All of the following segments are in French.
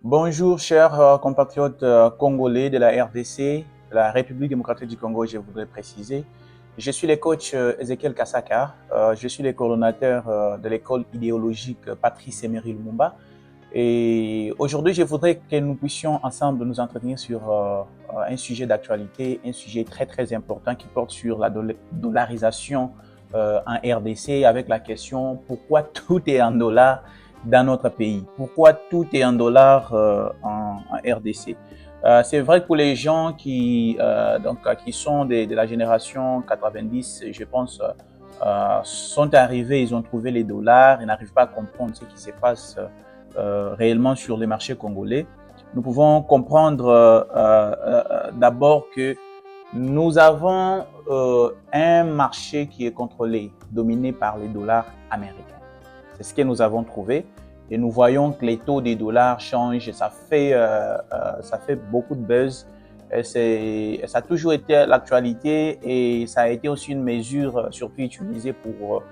Bonjour, chers compatriotes congolais de la RDC, de la République démocratique du Congo, je voudrais préciser. Je suis le coach Ezekiel Kasaka. Je suis le coordonnateur de l'école idéologique Patrice Emery Lumumba. Et aujourd'hui, je voudrais que nous puissions ensemble nous entretenir sur un sujet d'actualité, un sujet très très important qui porte sur la dollarisation en RDC avec la question pourquoi tout est en dollars dans notre pays. Pourquoi tout est en dollars en RDC. C'est vrai que pour les gens qui sont de la génération 90, je pense, sont arrivés, ils ont trouvé les dollars, ils n'arrivent pas à comprendre ce qui se passe réellement sur les marchés congolais. Nous pouvons comprendre d'abord que nous avons un marché qui est contrôlé, dominé par les dollars américains. C'est ce que nous avons trouvé. Et nous voyons que les taux des dollars changent. Ça fait beaucoup de buzz. Ça a toujours été l'actualité et ça a été aussi une mesure surtout utilisée pour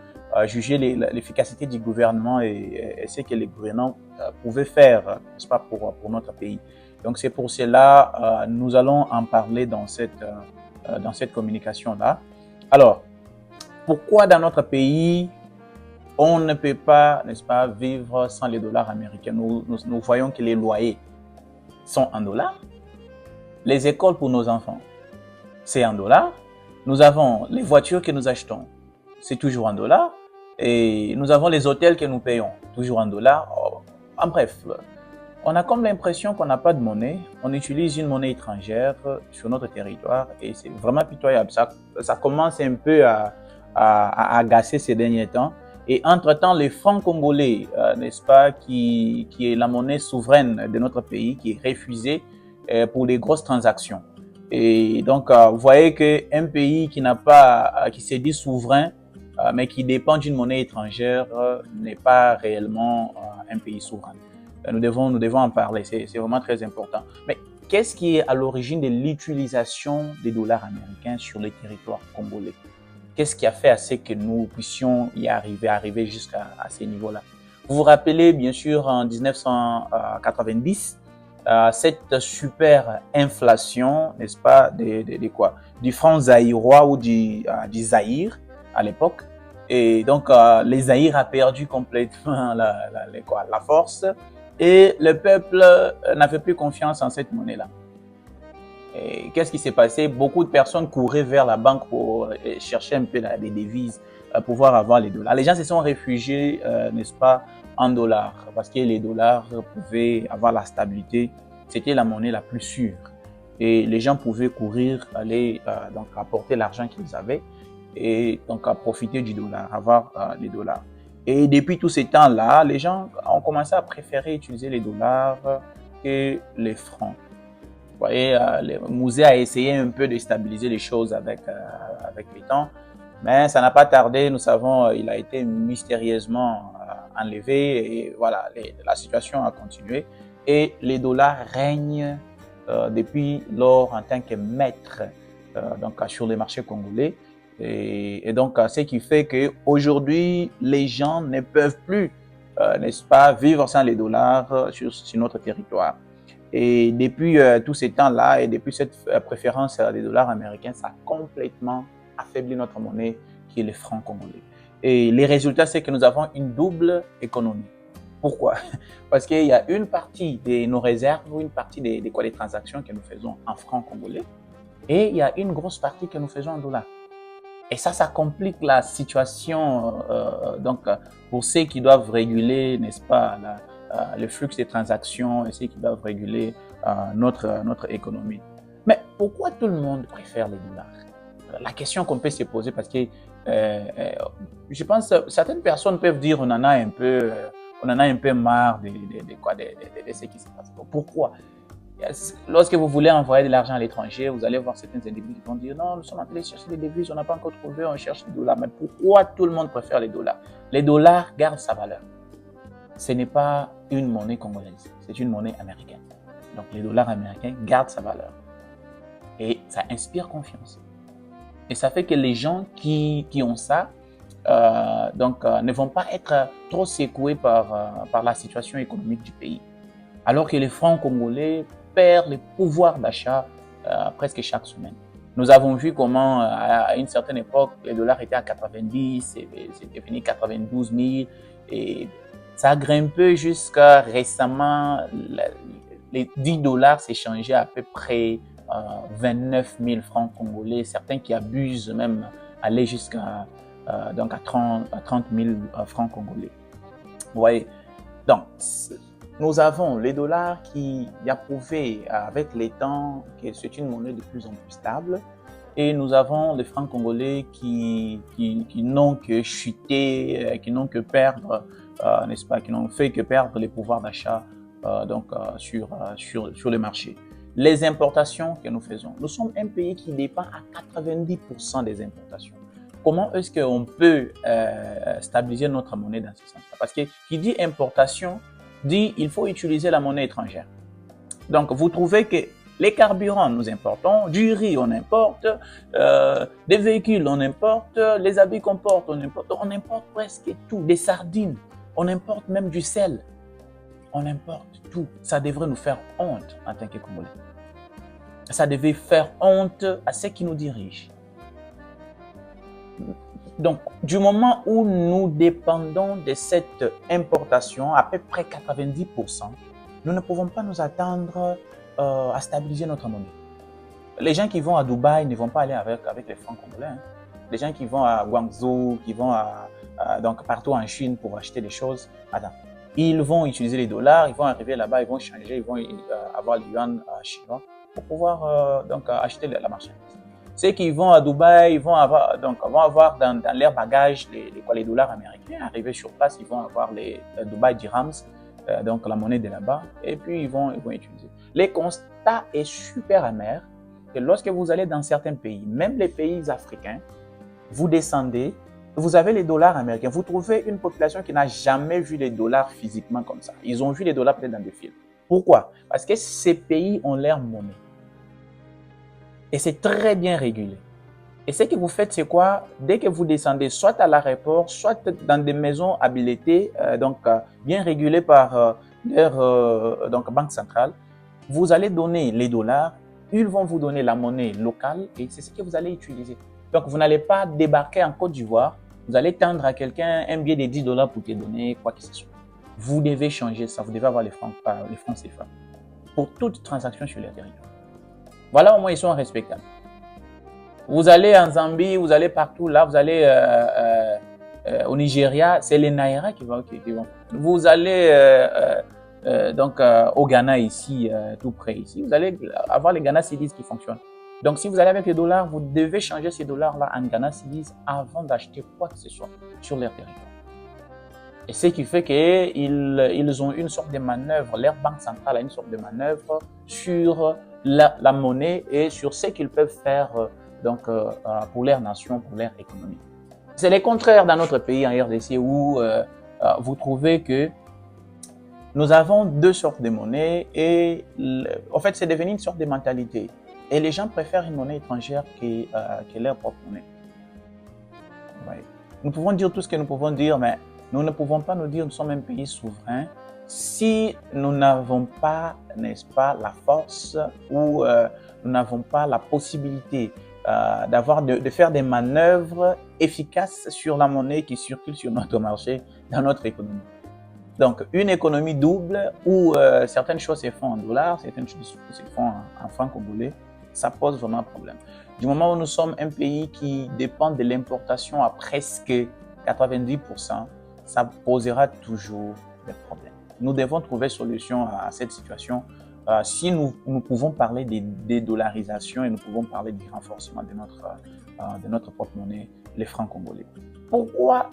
juger l'efficacité du gouvernement et ce que les gouvernants pouvaient faire, n'est-ce pas, pour notre pays. Donc c'est pour cela nous allons en parler dans cette communication-là. Alors, pourquoi dans notre pays on ne peut pas, n'est-ce pas, vivre sans les dollars américains. Nous voyons que les loyers sont en dollars. Les écoles pour nos enfants, c'est en dollars. Nous avons les voitures que nous achetons, c'est toujours en dollars. Et nous avons les hôtels que nous payons, toujours en dollars. En bref, on a comme l'impression qu'on n'a pas de monnaie. On utilise une monnaie étrangère sur notre territoire et c'est vraiment pitoyable. Ça commence un peu à agacer ces derniers temps. Et entre-temps, les francs congolais, n'est-ce pas, qui est la monnaie souveraine de notre pays, qui est refusée pour les grosses transactions. Et donc, vous voyez qu'un pays qui n'a pas, qui se dit souverain, mais qui dépend d'une monnaie étrangère, n'est pas réellement un pays souverain. Nous devons en parler, c'est vraiment très important. Mais qu'est-ce qui est à l'origine de l'utilisation des dollars américains sur le territoire congolais? Qu'est-ce qui a fait à ce que nous puissions y arriver jusqu'à ces niveaux-là? Vous vous rappelez, bien sûr, en 1990, cette super inflation, n'est-ce pas, de quoi? Du franc zaïrois ou du Zaïre à l'époque. Et donc, les Zaïre a perdu complètement la force et le peuple n'avait plus confiance en cette monnaie-là. Et qu'est-ce qui s'est passé? Beaucoup de personnes couraient vers la banque pour chercher un peu des devises, pouvoir avoir les dollars. Les gens se sont réfugiés, n'est-ce pas, en dollars, parce que les dollars pouvaient avoir la stabilité. C'était la monnaie la plus sûre. Et les gens pouvaient courir, aller donc apporter l'argent qu'ils avaient et donc à profiter du dollar, avoir les dollars. Et depuis tous ces temps-là, les gens ont commencé à préférer utiliser les dollars que les francs. Vous voyez, le musée a essayé un peu de stabiliser les choses avec le temps, mais ça n'a pas tardé. Nous savons, il a été mystérieusement enlevé et voilà, la situation a continué. Et les dollars règnent depuis lors en tant que maître donc, sur les marchés congolais. Et donc, ce qui fait qu'aujourd'hui, les gens ne peuvent plus, n'est-ce pas, vivre sans les dollars sur notre territoire. Et depuis tous ces temps-là et depuis cette préférence des dollars américains, ça a complètement affaibli notre monnaie qui est le franc congolais. Et les résultats, c'est que nous avons une double économie. Pourquoi? Parce qu'il y a une partie de nos réserves ou une partie des transactions que nous faisons en franc congolais et il y a une grosse partie que nous faisons en dollars. Et ça complique la situation donc pour ceux qui doivent réguler, n'est-ce pas, le flux des transactions et ceux qui doivent réguler notre économie. Mais pourquoi tout le monde préfère les dollars? La question qu'on peut se poser parce que je pense que certaines personnes peuvent dire on en a un peu marre de ce qui se passe. Pourquoi? Lorsque vous voulez envoyer de l'argent à l'étranger, vous allez voir certains individus qui vont dire non, nous sommes en train de chercher des devises, on n'a pas encore trouvé, on cherche des dollars. Mais pourquoi tout le monde préfère les dollars? Les dollars gardent sa valeur. Ce n'est pas une monnaie congolaise, c'est une monnaie américaine. Donc les dollars américains gardent sa valeur. Et ça inspire confiance. Et ça fait que les gens qui ont ça, ne vont pas être trop secoués par la situation économique du pays. alors que les francs congolais perdent le pouvoir d'achat presque chaque semaine. Nous avons vu comment, à une certaine époque, les dollars étaient à 90, c'était fini 92 000, et ça a grimpé jusqu'à récemment, les 10 dollars s'échangeaient à peu près 29 000 francs congolais, certains qui abusent même aller jusqu'à donc à 30 000 francs congolais. Vous voyez, donc nous avons les dollars qui a prouvé avec les temps que c'est une monnaie de plus en plus stable, et nous avons les francs congolais qui n'ont que chuté, qui n'ont que perdre, n'est-ce pas, qui n'ont fait que perdre les pouvoirs d'achat sur le marché. Les importations que nous faisons, nous sommes un pays qui dépend à 90% des importations. Comment est-ce qu'on peut stabiliser notre monnaie dans ce sens-là? Parce que qui dit importation dit il faut utiliser la monnaie étrangère. Donc, vous trouvez que les carburants, nous importons, du riz, on importe, des véhicules, on importe, les habits qu'on porte, on importe presque tout, des sardines, on importe même du sel, on importe tout. Ça devrait nous faire honte en tant que Congolais. Ça devait faire honte à ceux qui nous dirigent. Donc, du moment où nous dépendons de cette importation, à peu près 90%, nous ne pouvons pas nous attendre à stabiliser notre monnaie. Les gens qui vont à Dubaï ne vont pas aller avec les francs congolais. Hein. Les gens qui vont à Guangzhou, qui vont donc partout en Chine pour acheter des choses, ils vont utiliser les dollars, ils vont arriver là-bas, ils vont changer, ils vont avoir les yuan chinois pour pouvoir donc acheter la marchandise. Ceux qui vont à Dubaï, ils vont avoir dans leurs bagages les dollars américains. Arriver sur place, ils vont avoir les Dubaï dirhams, donc la monnaie de là-bas, et puis ils vont utiliser. Le constat est super amer que lorsque vous allez dans certains pays, même les pays africains, vous descendez, vous avez les dollars américains. Vous trouvez une population qui n'a jamais vu les dollars physiquement comme ça. Ils ont vu les dollars peut-être dans des films. Pourquoi? Parce que ces pays ont leur monnaie. Et c'est très bien régulé. Et ce que vous faites, c'est quoi? Dès que vous descendez, soit à l'aéroport, soit dans des maisons habilitées, bien régulées par leur banque centrale, vous allez donner les dollars, ils vont vous donner la monnaie locale et c'est ce que vous allez utiliser. Donc, vous n'allez pas débarquer en Côte d'Ivoire, vous allez tendre à quelqu'un un billet de 10 dollars pour te donner quoi que ce soit. Vous devez changer ça, vous devez avoir les francs CFA pour toute transaction sur le territoire. Voilà, au moins, ils sont respectables. Vous allez en Zambie, vous allez partout là, vous allez au Nigeria, c'est les Naira qui vont. Vous allez au Ghana ici, tout près ici, vous allez avoir les Ghana Cedis qui fonctionnent. Donc, si vous allez avec les dollars, vous devez changer ces dollars-là en Ghana Cedis avant d'acheter quoi que ce soit sur leur territoire. Et ce qui fait qu'ils ont une sorte de manœuvre, leur banque centrale a une sorte de manœuvre sur la monnaie et sur ce qu'ils peuvent faire pour leur nation, pour leur économie. C'est le contraire dans notre pays, en RDC, où vous trouvez que nous avons deux sortes de monnaies et en fait, c'est devenu une sorte de mentalité. Et les gens préfèrent une monnaie étrangère que leur propre monnaie. Ouais. Nous pouvons dire tout ce que nous pouvons dire, mais nous ne pouvons pas nous dire que nous sommes un pays souverain si nous n'avons pas, n'est-ce pas, la force ou nous n'avons pas la possibilité de faire des manœuvres efficaces sur la monnaie qui circule sur notre marché, dans notre économie. Donc, une économie double où certaines choses se font en dollars, certaines choses se font en francs congolais, ça pose vraiment un problème. Du moment où nous sommes un pays qui dépend de l'importation à presque 90%, ça posera toujours des problèmes. Nous devons trouver solution à cette situation. Si nous pouvons parler de dédollarisation et nous pouvons parler du renforcement de notre propre monnaie, les francs congolais. Pourquoi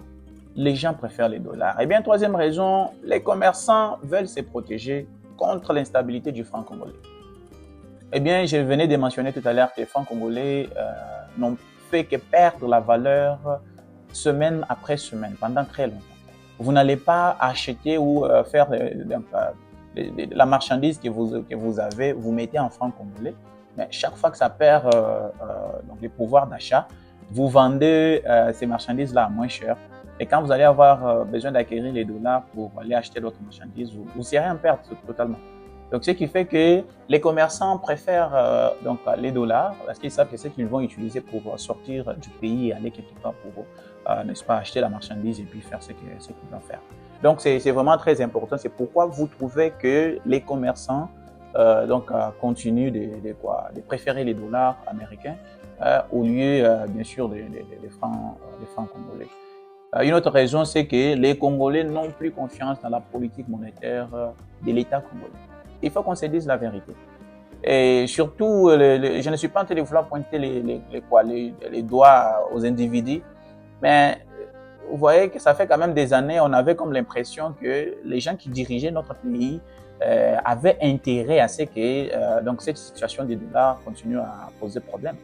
les gens préfèrent les dollars? Eh bien, troisième raison, les commerçants veulent se protéger contre l'instabilité du franc congolais. Eh bien, je venais de mentionner tout à l'heure que les francs congolais n'ont fait que perdre la valeur semaine après semaine, pendant très longtemps. Vous n'allez pas acheter ou faire la marchandise que vous avez, vous mettez en francs congolais, mais chaque fois que ça perd donc les pouvoirs d'achat, vous vendez ces marchandises-là à moins cher. Et quand vous allez avoir besoin d'acquérir les dollars pour aller acheter d'autres marchandises, vous serez en perte totalement. Donc, ce qui fait que les commerçants préfèrent donc les dollars parce qu'ils savent que c'est ce qu'ils vont utiliser pour sortir du pays et aller quelque part pour, n'est-ce pas, acheter la marchandise et puis faire ce qu'ils doivent faire. Donc, c'est vraiment très important. C'est pourquoi vous trouvez que les commerçants continuent de préférer les dollars américains au lieu, bien sûr, des francs congolais. Une autre raison, c'est que les Congolais n'ont plus confiance dans la politique monétaire de l'État congolais. Il faut qu'on se dise la vérité. Et surtout, je ne suis pas en train de vouloir pointer les doigts aux individus, mais vous voyez que ça fait quand même des années, on avait comme l'impression que les gens qui dirigeaient notre pays avaient intérêt à ce que donc cette situation des dollars continue à poser problème.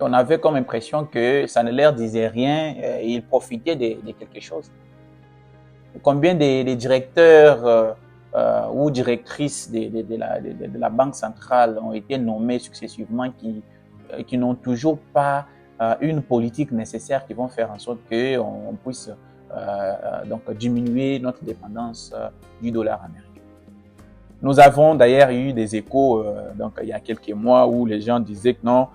On avait comme impression que ça ne leur disait rien et ils profitaient de quelque chose. Combien de directeurs ou directrices de la Banque centrale ont été nommés successivement qui n'ont toujours pas une politique nécessaire qui vont faire en sorte qu'on puisse donc diminuer notre dépendance du dollar américain. Nous avons d'ailleurs eu des échos donc il y a quelques mois où les gens disaient que non,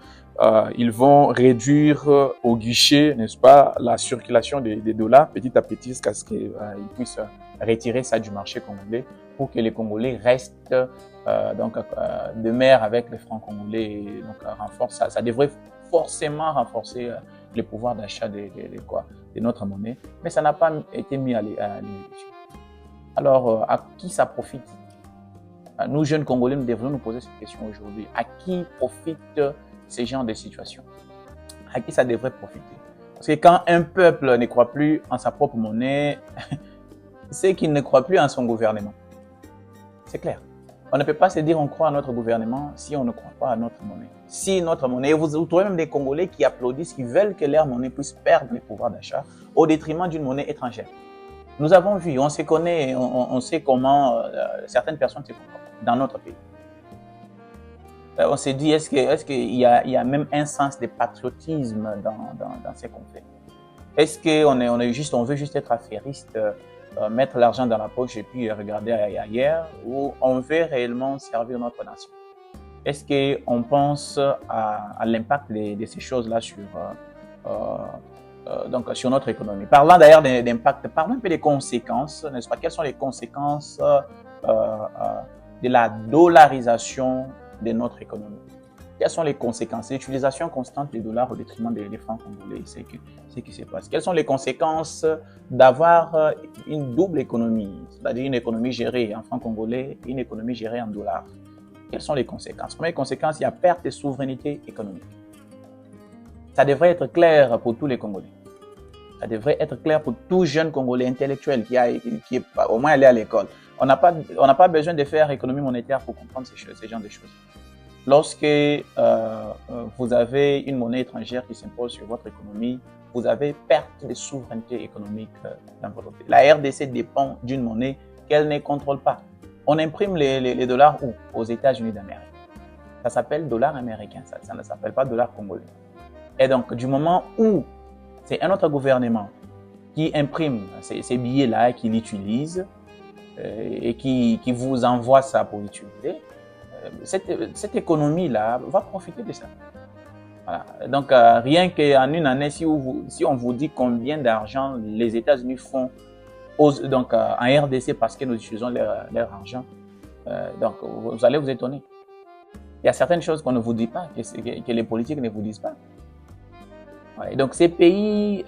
ils vont réduire au guichet, n'est-ce pas, la circulation des dollars petit à petit jusqu'à ce qu'ils puissent retirer ça du marché congolais pour que les Congolais restent de mer avec les francs congolais et donc renforce ça devrait forcément renforcer le pouvoir d'achat de notre monnaie, mais ça n'a pas été mis à l'évolution. Alors, à qui ça profite? Nous, jeunes Congolais, nous devrions nous poser cette question aujourd'hui. À qui profite ces genres de situations? À qui ça devrait profiter? Parce que quand un peuple ne croit plus en sa propre monnaie, c'est qu'il ne croit plus en son gouvernement. C'est clair. On ne peut pas se dire on croit à notre gouvernement si on ne croit pas à notre monnaie. Si notre monnaie, vous trouvez même des Congolais qui applaudissent, qui veulent que leur monnaie puisse perdre le pouvoir d'achat au détriment d'une monnaie étrangère. Nous avons vu, on se connaît, on sait comment certaines personnes se comportent dans notre pays. On s'est dit, est-ce qu'il y a même un sens de patriotisme dans ce qu'on fait? Est-ce qu'on veut juste être affairiste, mettre l'argent dans la poche et puis regarder ailleurs, ou on veut réellement servir notre nation? Est-ce qu'on pense à l'impact de ces choses-là sur notre économie? Parlant d'ailleurs d'impact, parlons un peu des conséquences, n'est-ce pas? Quelles sont les conséquences de la dollarisation de notre économie? Quelles sont les conséquences? L'utilisation constante des dollars au détriment des francs congolais, c'est ce qui se passe. Quelles sont les conséquences d'avoir une double économie, c'est-à-dire une économie gérée en francs congolais et une économie gérée en dollars? Quelles sont les conséquences? Première conséquence, il y a perte de souveraineté économique. Ça devrait être clair pour tous les Congolais. Ça devrait être clair pour tout jeune Congolais intellectuel qui est au moins allé à l'école. On n'a pas besoin de faire économie monétaire pour comprendre ces genres de choses. Lorsque vous avez une monnaie étrangère qui s'impose sur votre économie, vous avez perte de souveraineté économique dans votre pays. La RDC dépend d'une monnaie qu'elle ne contrôle pas. On imprime les dollars où? Aux États-Unis d'Amérique. Ça s'appelle dollar américain, ça ne s'appelle pas dollar congolais. Et donc, du moment où c'est un autre gouvernement qui imprime ces billets-là, qui l'utilise et qui vous envoie ça pour utiliser, cette économie-là va profiter de ça. Voilà. Donc, rien qu'en une année, si on vous dit combien d'argent les États-Unis font en RDC parce que nous utilisons leur argent, donc vous allez vous étonner. Il y a certaines choses qu'on ne vous dit pas, que les politiques ne vous disent pas. Ouais, donc, ces pays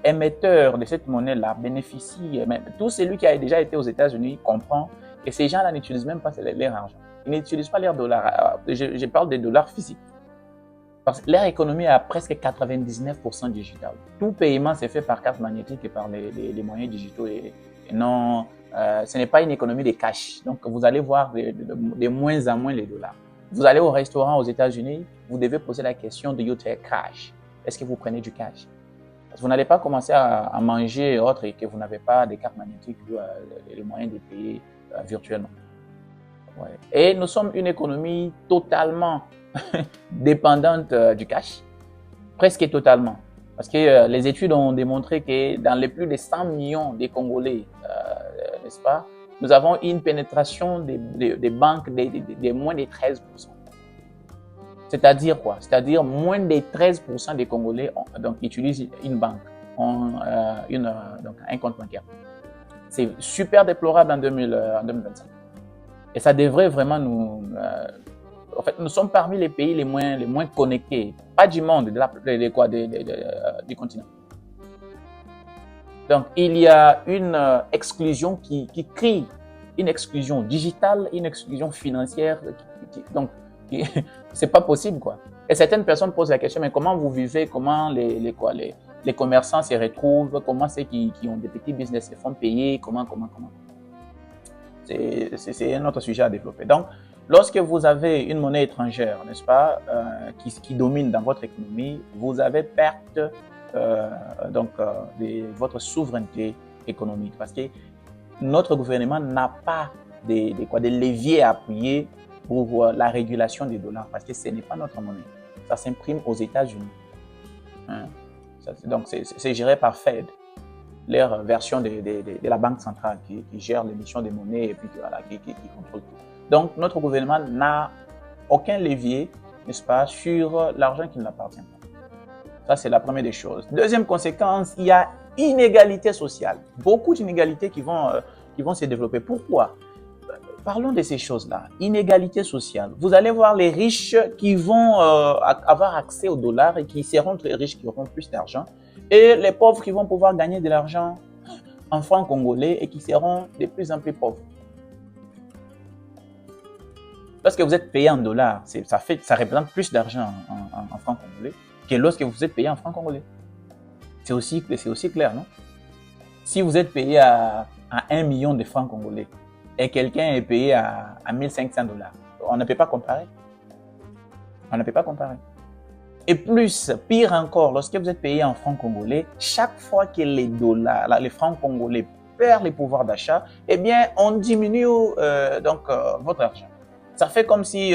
émetteurs de cette monnaie-là bénéficient, mais tout celui qui a déjà été aux États-Unis comprend que ces gens-là n'utilisent même pas leur argent. Ils n'utilisent pas leurs dollars. Je parle des dollars physiques. Parce que leur économie est à presque 99% digitale. Tout paiement s'est fait par carte magnétique et par les moyens digitaux. Et non, ce n'est pas une économie de cash. Donc, vous allez voir de moins en moins les dollars. Vous allez au restaurant aux États-Unis, vous devez poser la question de you take cash. Est-ce que vous prenez du cash? Parce que vous n'allez pas commencer à manger autre et que vous n'avez pas de carte magnétique ou les moyens de payer virtuellement. Ouais. Et nous sommes une économie totalement dépendante du cash, presque totalement. Parce que les études ont démontré que dans les plus de 100 millions de Congolais, n'est-ce pas, nous avons une pénétration des banques de moins de 13%. C'est-à-dire quoi? C'est-à-dire moins de 13% des Congolais donc, utilisent une banque, donc un compte bancaire. C'est super déplorable en 2025. Et ça devrait vraiment nous... en fait, nous sommes parmi les pays les moins connectés, pas du monde, du continent. Donc, il y a une exclusion qui crie, une exclusion digitale, une exclusion financière. Donc, c'est pas possible, quoi. Et certaines personnes posent la question, mais comment vous vivez, comment les commerçants se retrouvent, comment ceux qui ont des petits business se font payer, comment. C'est un autre sujet à développer. Donc, lorsque vous avez une monnaie étrangère, n'est-ce pas, qui domine dans votre économie, vous avez perte de votre souveraineté économique, parce que notre gouvernement n'a pas des leviers à appuyer pour la régulation des dollars, parce que ce n'est pas notre monnaie. Ça s'imprime aux États-Unis. Hein? Donc, c'est géré par Fed, leur version de la banque centrale qui gère l'émission des monnaies et puis voilà, qui contrôle tout. Donc, notre gouvernement n'a aucun levier, n'est-ce pas, sur l'argent qui ne l'appartient pas. Ça, c'est la première des choses. Deuxième conséquence, il y a inégalité sociale. Beaucoup d'inégalités qui vont se développer. Pourquoi? Parlons de ces choses-là. Inégalité sociale. Vous allez voir les riches qui vont avoir accès au dollar et qui seront très riches, qui auront plus d'argent. Et les pauvres qui vont pouvoir gagner de l'argent en francs congolais et qui seront de plus en plus pauvres. Lorsque vous êtes payé en dollars, ça représente plus d'argent en francs congolais que lorsque vous êtes payé en francs congolais. C'est aussi clair, non? Si vous êtes payé à 1 million de francs congolais et quelqu'un est payé à 1500 $, on ne peut pas comparer. On ne peut pas comparer. Et plus, pire encore, lorsque vous êtes payé en francs congolais, chaque fois que les francs congolais perdent le pouvoir d'achat, eh bien, on diminue votre argent. Ça fait comme si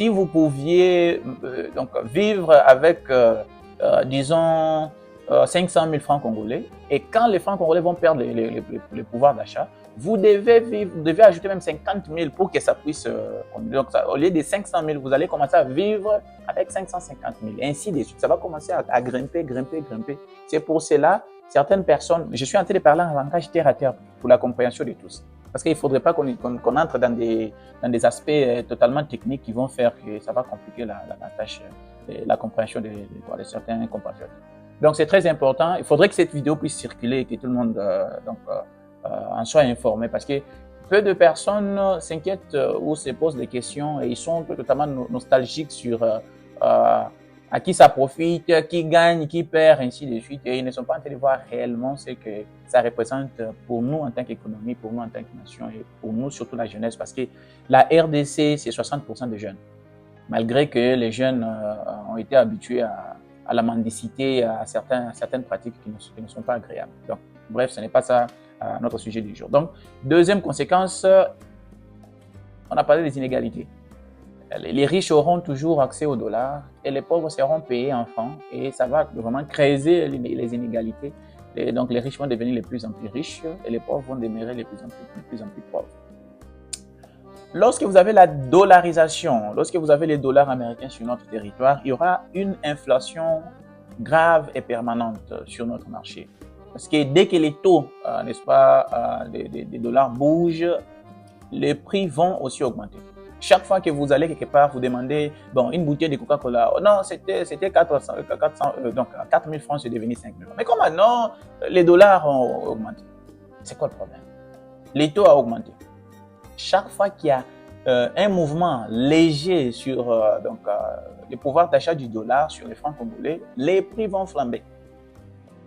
vous pouviez vivre avec, disons, 500 000 francs congolais, et quand les francs congolais vont perdre le pouvoir d'achat, vous devez ajouter même 50 000 pour que ça puisse... donc, au lieu de 500 000, vous allez commencer à vivre avec 550 000, et ainsi de suite. Ça va commencer à grimper. C'est pour cela, certaines personnes... Je suis en train de parler en langage terre à terre pour la compréhension de tous. Parce qu'il ne faudrait pas qu'on entre dans des aspects totalement techniques qui vont faire que ça va compliquer la tâche, la compréhension de certains compatriotes. Donc, c'est très important. Il faudrait que cette vidéo puisse circuler et que tout le monde en soit informé, parce que peu de personnes s'inquiètent ou se posent des questions et ils sont totalement nostalgiques sur à qui ça profite, qui gagne, qui perd, ainsi de suite. Et ils ne sont pas en train de voir réellement ce que ça représente pour nous en tant qu'économie, pour nous en tant que nation et pour nous surtout la jeunesse, parce que la RDC, c'est 60% de jeunes. Malgré que les jeunes ont été habitués à la mendicité, à certaines pratiques qui ne sont pas agréables. Donc, bref, ce n'est pas ça notre sujet du jour. Donc, deuxième conséquence, on a parlé des inégalités. Les riches auront toujours accès au dollar et les pauvres seront payés en francs, et ça va vraiment creuser les inégalités. Et donc, les riches vont devenir de plus en plus riches et les pauvres vont demeurer de plus en plus pauvres. Lorsque vous avez la dollarisation, lorsque vous avez les dollars américains sur notre territoire, il y aura une inflation grave et permanente sur notre marché. Parce que dès que les taux, n'est-ce pas, des dollars bougent, les prix vont aussi augmenter. Chaque fois que vous allez quelque part, vous demandez, bon, une bouteille de Coca-Cola, oh non, c'était 400, donc 4 000 francs, c'est devenu 5 000 francs. Mais comment non, les dollars ont augmenté? C'est quoi le problème? Les taux ont augmenté. Chaque fois qu'il y a un mouvement léger sur le pouvoir d'achat du dollar sur les francs congolais, les prix vont flamber.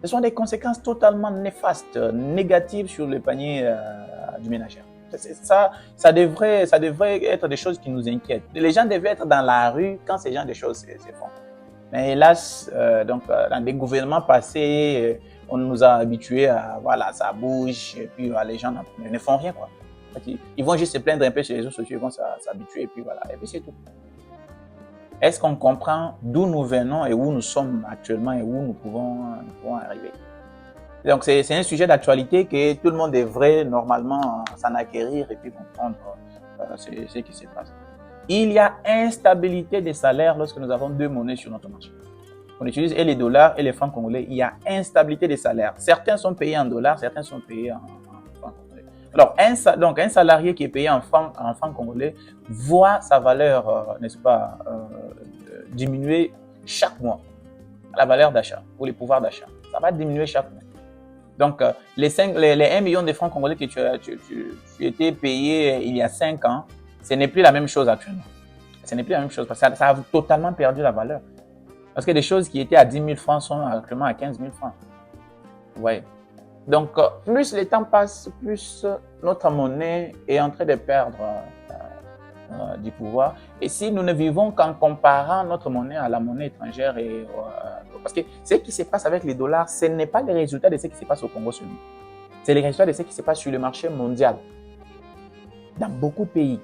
Ce sont des conséquences totalement néfastes, négatives sur le panier du ménagère. Ça devrait être des choses qui nous inquiètent. Les gens devaient être dans la rue quand ces genre de choses se font. Mais hélas, dans des gouvernements passés, on nous a habitués à, voilà, ça bouge, et puis les gens ne font rien, quoi. Ils vont juste se plaindre un peu sur les réseaux sociaux, ils vont s'habituer, et puis voilà, et puis c'est tout. Est-ce qu'on comprend d'où nous venons et où nous sommes actuellement et où nous pouvons arriver? Donc, c'est un sujet d'actualité que tout le monde devrait normalement s'en acquérir et puis comprendre ce qui se passe. Il y a instabilité des salaires lorsque nous avons deux monnaies sur notre marché. On utilise et les dollars et les francs congolais. Il y a instabilité des salaires. Certains sont payés en dollars, certains sont payés en francs congolais. Alors, un salarié qui est payé en francs congolais voit sa valeur, n'est-ce pas, diminuer chaque mois. La valeur d'achat ou les pouvoirs d'achat. Ça va diminuer chaque mois. Donc, les 1 million de francs congolais que tu étais payé il y a 5 ans, ce n'est plus la même chose actuellement. Ce n'est plus la même chose parce que ça a totalement perdu la valeur. Parce que des choses qui étaient à 10 000 francs sont actuellement à 15 000 francs. Ouais. Donc, plus le temps passe, plus notre monnaie est en train de perdre du pouvoir. Et si nous ne vivons qu'en comparant notre monnaie à la monnaie étrangère, parce que ce qui se passe avec les dollars, ce n'est pas les résultats de ce qui se passe au Congo seulement. C'est les résultats de ce qui se passe sur le marché mondial, dans beaucoup de pays.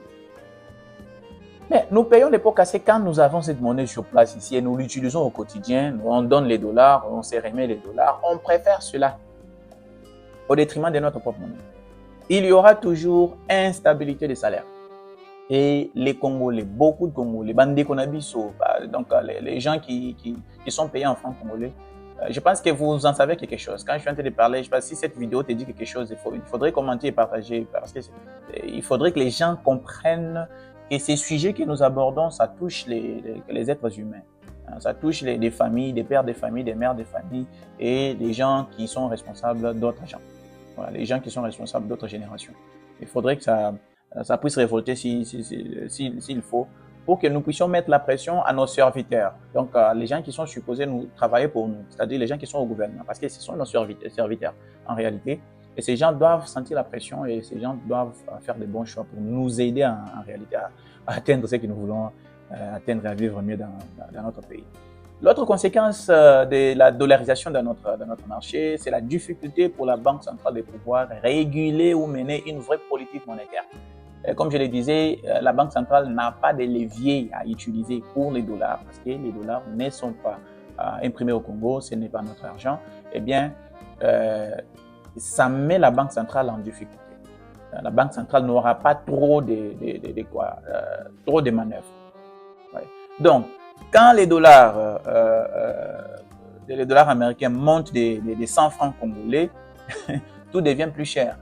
Mais nous payons les pots cassés quand nous avons cette monnaie sur place ici et nous l'utilisons au quotidien. On donne les dollars, on se remet les dollars. On préfère cela au détriment de notre propre monnaie. Il y aura toujours instabilité des salaires. Et les Congolais, beaucoup de Congolais, Bandé Konabiso, donc les gens qui sont payés en francs congolais, je pense que vous en savez quelque chose. Quand je suis en train de parler, je sais pas si cette vidéo te dit quelque chose, il faudrait commenter et partager parce que il faudrait que les gens comprennent que ces sujets que nous abordons, ça touche les êtres humains. Ça touche les familles, des pères de famille, des mères de famille et les gens qui sont responsables d'autres gens. Voilà, les gens qui sont responsables d'autres générations. Il faudrait que ça puisse révolter s'il faut, pour que nous puissions mettre la pression à nos serviteurs. Donc, les gens qui sont supposés nous travailler pour nous, c'est-à-dire les gens qui sont au gouvernement, parce que ce sont nos serviteurs en réalité. Et ces gens doivent sentir la pression et ces gens doivent faire des bons choix pour nous aider en réalité à atteindre ce que nous voulons atteindre et à vivre mieux dans notre pays. L'autre conséquence de la dollarisation de notre marché, c'est la difficulté pour la Banque centrale de pouvoir réguler ou mener une vraie politique monétaire. Comme je le disais, la Banque centrale n'a pas de levier à utiliser pour les dollars parce que les dollars ne sont pas imprimés au Congo, ce n'est pas notre argent. Eh bien, ça met la Banque centrale en difficulté. La Banque centrale n'aura pas trop de manœuvres. Ouais. Donc, quand les dollars américains montent des 100 francs congolais, tout devient plus cher.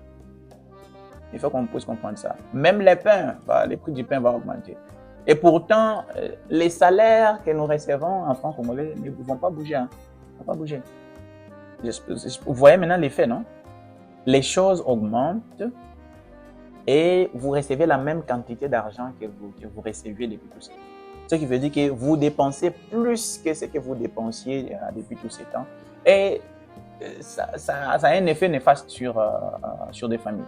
Il faut qu'on puisse comprendre ça. Même les pains, les prix du pain vont augmenter. Et pourtant, les salaires que nous recevons en francs congolais ne vont pas bouger. Hein. Ne vont pas bouger. Vous voyez maintenant l'effet, non? Les choses augmentent et vous recevez la même quantité d'argent que vous receviez depuis tout ça. Ce qui veut dire que vous dépensez plus que ce que vous dépensiez depuis tous ces temps. Et ça a un effet néfaste sur des familles.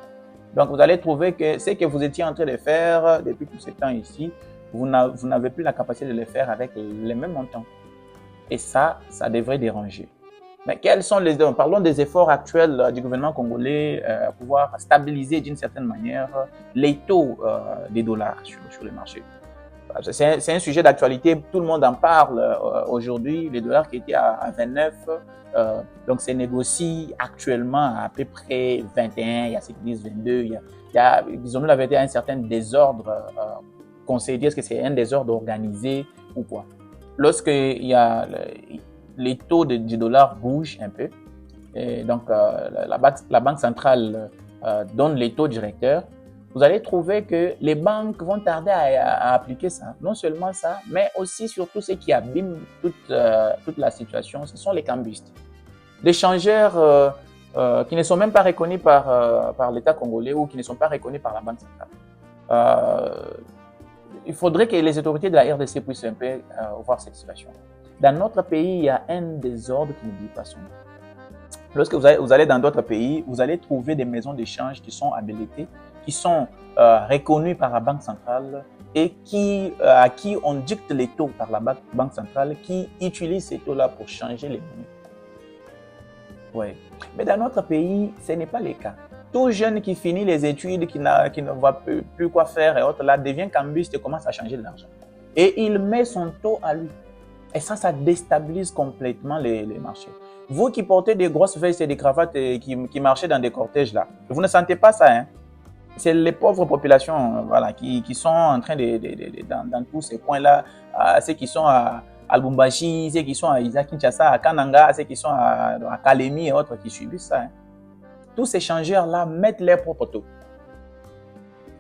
Donc, vous allez trouver que ce que vous étiez en train de faire depuis tous ces temps ici, vous n'avez plus la capacité de le faire avec les mêmes montants. Et ça devrait déranger. Mais quels sont parlons des efforts actuels du gouvernement congolais pour pouvoir stabiliser d'une certaine manière les taux des dollars sur le marché. C'est un sujet d'actualité, tout le monde en parle aujourd'hui. Les dollars qui étaient à 29, donc c'est négocié actuellement à peu près 21, il y a ceux qui disent 22, disons-nous la vérité, un certain désordre conseillé. Est-ce que c'est un désordre organisé ou quoi? Lorsque les taux du dollar bougent un peu, et donc la banque centrale donne les taux directeurs, vous allez trouver que les banques vont tarder à appliquer ça. Non seulement ça, mais aussi surtout ce qui abîme toute la situation, ce sont les cambistes. Des changeurs qui ne sont même pas reconnus par l'État congolais ou qui ne sont pas reconnus par la Banque centrale. Il faudrait que les autorités de la RDC puissent un peu voir cette situation. Dans notre pays, il y a un désordre qui ne dit pas son nom. Lorsque vous allez dans d'autres pays, vous allez trouver des maisons d'échange qui sont habilitées, qui sont reconnues par la Banque centrale et à qui on dicte les taux par la Banque centrale, qui utilisent ces taux-là pour changer les monnaies. Ouais. Mais dans notre pays, ce n'est pas le cas. Tout jeune qui finit les études, qui ne voit plus quoi faire et autres, là, devient cambiste et commence à changer de l'argent. Et il met son taux à lui. Et ça déstabilise complètement les marchés. Vous qui portez des grosses vestes et des cravates et qui marchez dans des cortèges là, vous ne sentez pas ça, hein? C'est les pauvres populations voilà, qui sont en train dans tous ces coins-là, ceux qui sont à Lubumbashi, ceux qui sont à Isaac Kinshasa, à Kananga, ceux qui sont à Kalemi et autres qui subissent ça. Hein. Tous ces changeurs-là mettent leurs propres taux.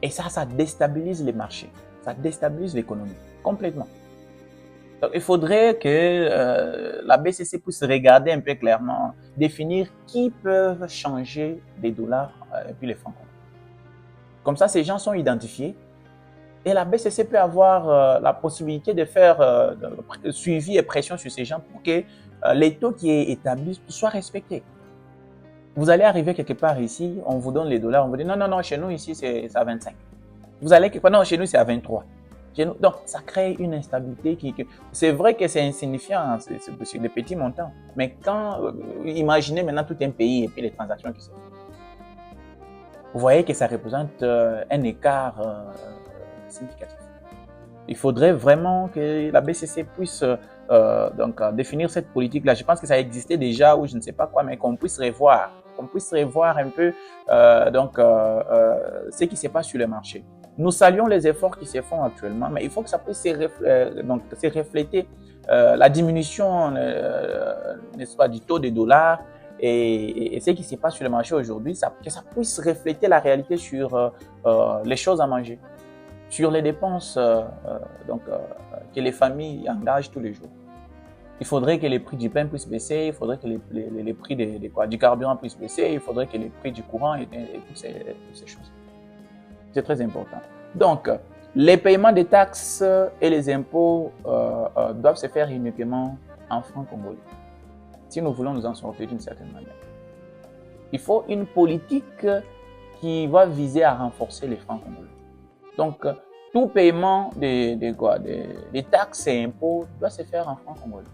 Et ça déstabilise les marchés, ça déstabilise l'économie complètement. Donc, il faudrait que la BCC puisse regarder un peu clairement, définir qui peuvent changer des dollars et puis les francs. Comme ça, ces gens sont identifiés et la BCC peut avoir la possibilité de faire suivi et pression sur ces gens pour que les taux qui est établi soient respectés. Vous allez arriver quelque part ici, on vous donne les dollars, on vous dit non, chez nous ici c'est à 25. Vous allez quelque part, non, chez nous c'est à 23. Donc, ça crée une instabilité c'est vrai que c'est insignifiant, c'est des petits montants. Mais quand, imaginez maintenant tout un pays et puis les transactions qui se font. Vous voyez que ça représente un écart significatif. Il faudrait vraiment que la BCC puisse définir cette politique-là. Je pense que ça existait déjà ou je ne sais pas quoi, mais qu'on puisse revoir un peu ce qui se passe sur le marché. Nous saluons les efforts qui se font actuellement, mais il faut que ça puisse se refléter la diminution n'est-ce pas, du taux des dollars et ce qui se passe sur le marché aujourd'hui, que ça puisse refléter la réalité sur les choses à manger, sur les dépenses que les familles engagent tous les jours. Il faudrait que les prix du pain puissent baisser, il faudrait que les prix du carburant puissent baisser, il faudrait que les prix du courant et toutes ces choses. C'est très important. Donc, les paiements des taxes et les impôts doivent se faire uniquement en francs congolais. Si nous voulons nous en sortir d'une certaine manière. Il faut une politique qui va viser à renforcer les francs congolais. Donc, tout paiement des taxes et impôts doit se faire en francs congolais.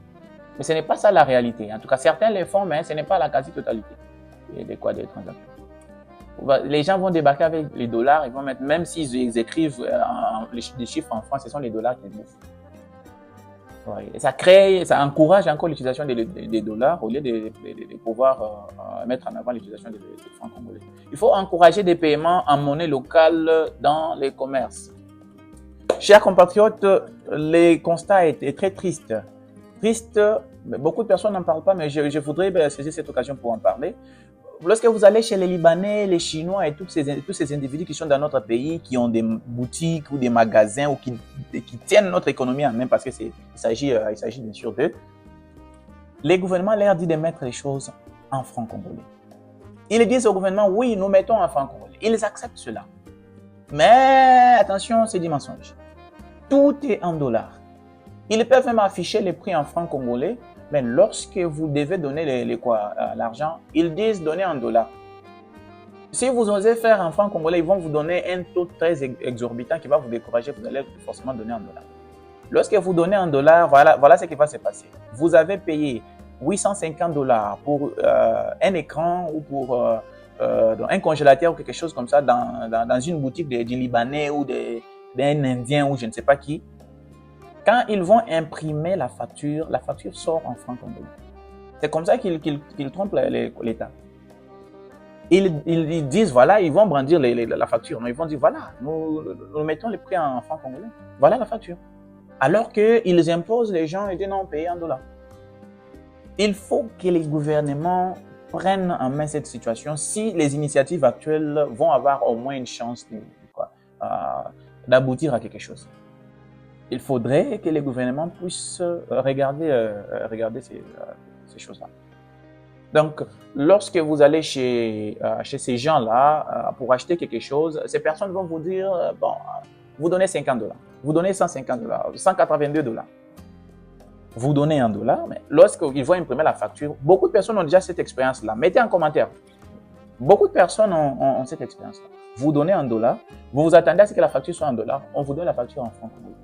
Mais ce n'est pas ça la réalité. En tout cas, certains les font, mais ce n'est pas la quasi-totalité des transactions. Les gens vont débarquer avec les dollars, ils vont mettre, même s'ils écrivent les chiffres en francs, ce sont les dollars qu'ils bouffent. Ouais. Et ça encourage encore l'utilisation des dollars au lieu de pouvoir mettre en avant l'utilisation des francs congolais. Il faut encourager des paiements en monnaie locale dans les commerces. Chers compatriotes, le constat est très triste. Beaucoup de personnes n'en parlent pas, mais je voudrais saisir cette occasion pour en parler. Lorsque vous allez chez les Libanais, les Chinois et tous ces individus qui sont dans notre pays, qui ont des boutiques ou des magasins ou qui tiennent notre économie en main, parce qu'il s'agit bien sûr d'eux, les gouvernements leur disent de mettre les choses en francs congolais. Ils disent au gouvernement, oui, nous mettons en francs congolais. Ils acceptent cela. Mais attention, c'est du mensonge. Tout est en dollars. Ils peuvent même afficher les prix en francs congolais, mais lorsque vous devez donner l'argent, ils disent donner en dollars. Si vous osez faire en francs congolais, ils vont vous donner un taux très exorbitant qui va vous décourager, vous allez forcément donner en dollars. Lorsque vous donnez en dollars, voilà ce qui va se passer. Vous avez payé 850 $ pour un écran ou pour un congélateur ou quelque chose comme ça dans une boutique du Libanais ou d'un Indien ou je ne sais pas qui. Quand ils vont imprimer la facture sort en francs congolais. C'est comme ça qu'ils trompent l'État. Ils disent, voilà, ils vont brandir la facture. Ils vont dire, voilà, nous mettons les prix en francs congolais. Voilà la facture. Alors qu'ils imposent les gens et disent non, payez en dollars. Il faut que les gouvernements prennent en main cette situation si les initiatives actuelles vont avoir au moins une chance d'aboutir à quelque chose. Il faudrait que les gouvernements puissent regarder ces choses-là. Donc, lorsque vous allez chez ces gens-là pour acheter quelque chose, ces personnes vont vous dire, bon, vous donnez 50 $, vous donnez 150 $, 182 $. Vous donnez en dollars, mais lorsqu'ils vont imprimer la facture, beaucoup de personnes ont déjà cette expérience-là. Mettez en commentaire. Beaucoup de personnes ont cette expérience-là. Vous donnez en dollars, vous vous attendez à ce que la facture soit en dollars, on vous donne la facture en francs congolais.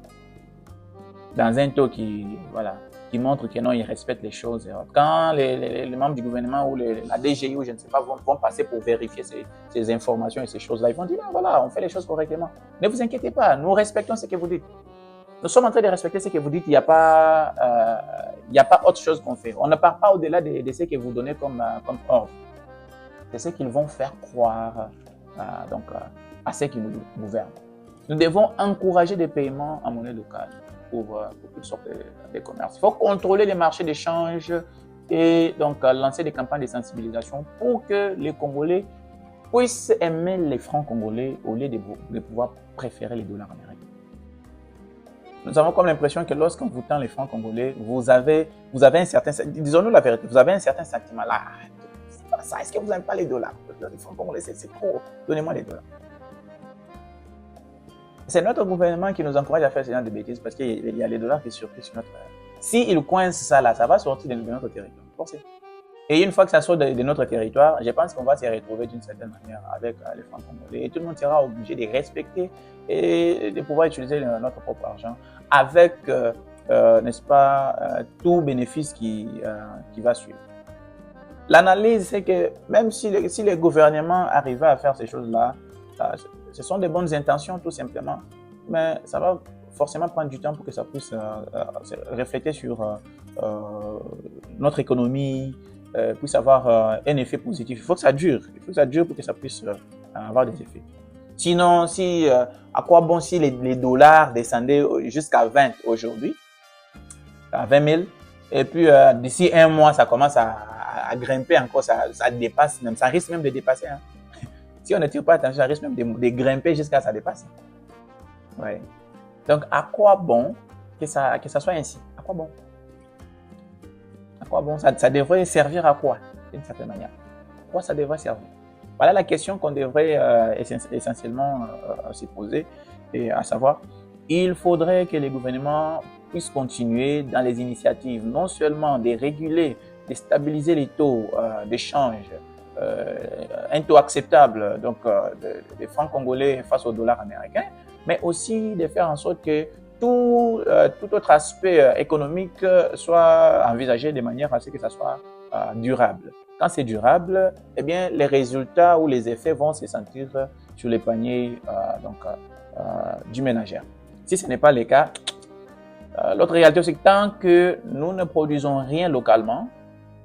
Dans un taux qui montre que non, ils respectent les choses. Quand les membres du gouvernement ou la DGI ou je ne sais pas vont passer pour vérifier ces informations et ces choses-là, ils vont dire, ah, voilà, on fait les choses correctement. Ne vous inquiétez pas, nous respectons ce que vous dites. Nous sommes en train de respecter ce que vous dites, il n'y a pas Il n'y a pas autre chose qu'on fait. On ne part pas au-delà de ce que vous donnez comme ordre. C'est ce qu'ils vont faire croire à ceux qui nous gouvernent. Nous devons encourager des paiements en monnaie locale pour toutes sortes de commerces. Il faut contrôler les marchés d'échange et donc lancer des campagnes de sensibilisation pour que les Congolais puissent aimer les francs congolais au lieu de pouvoir préférer les dollars américains. Nous avons comme l'impression que lorsqu'on vous tend les francs congolais, vous avez un certain, disons-nous la vérité, vous avez un certain sentiment là. Ça, est-ce que vous n'aimez pas les dollars? Les francs congolais, c'est trop. Donnez-moi les dollars. C'est notre gouvernement qui nous encourage à faire ce genre de bêtises parce qu'il y a les dollars qui circulent sur notre... S'il coince ça là, ça va sortir de notre territoire. Forcément. Et une fois que ça sort de notre territoire, je pense qu'on va se retrouver d'une certaine manière avec les francs congolais. Et tout le monde sera obligé de respecter et de pouvoir utiliser notre propre argent avec, n'est-ce pas, tout bénéfice qui va suivre. L'analyse, c'est que même si les gouvernements arrivaient à faire ces choses-là, ce sont des bonnes intentions tout simplement, mais ça va forcément prendre du temps pour que ça puisse refléter sur notre économie, puisse avoir un effet positif. Il faut que ça dure. Il faut que ça dure pour que ça puisse avoir des effets. Sinon, à quoi bon si les dollars descendaient jusqu'à 20 aujourd'hui, à 20 000, et puis d'ici un mois, ça commence à grimper encore, ça dépasse même, ça risque même de dépasser. Hein. Si on ne tire pas attention, ça risque même de grimper jusqu'à ça dépasse. Ouais. Donc, à quoi bon que ça soit ainsi? À quoi bon? À quoi bon? Ça devrait servir à quoi, d'une certaine manière? À quoi ça devrait servir? Voilà la question qu'on devrait essentiellement se poser, et à savoir, il faudrait que les gouvernements puissent continuer dans les initiatives, non seulement de réguler, de stabiliser les taux d'échange, un taux acceptable donc des francs congolais face au dollar américain, mais aussi de faire en sorte que tout autre aspect économique soit envisagé de manière à ce que ça soit durable. Quand c'est durable, eh bien, les résultats ou les effets vont se sentir sur les paniers du ménagère. Si ce n'est pas le cas, l'autre réalité, c'est que tant que nous ne produisons rien localement,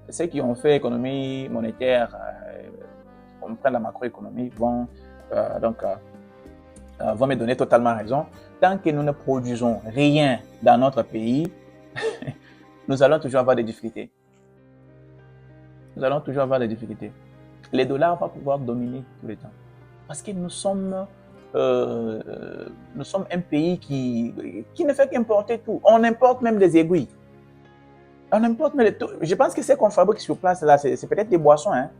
ceux qui ont fait économie monétaire, comprennent la macroéconomie, vont me donner totalement raison. Tant que nous ne produisons rien dans notre pays, nous allons toujours avoir des difficultés. Nous allons toujours avoir des difficultés. Les dollars vont pouvoir dominer tout le temps. Parce que nous sommes un pays qui ne fait qu'importer tout. On importe même des aiguilles. On importe même tout. Je pense que ce qu'on fabrique sur place, là, c'est peut-être des boissons. Hein.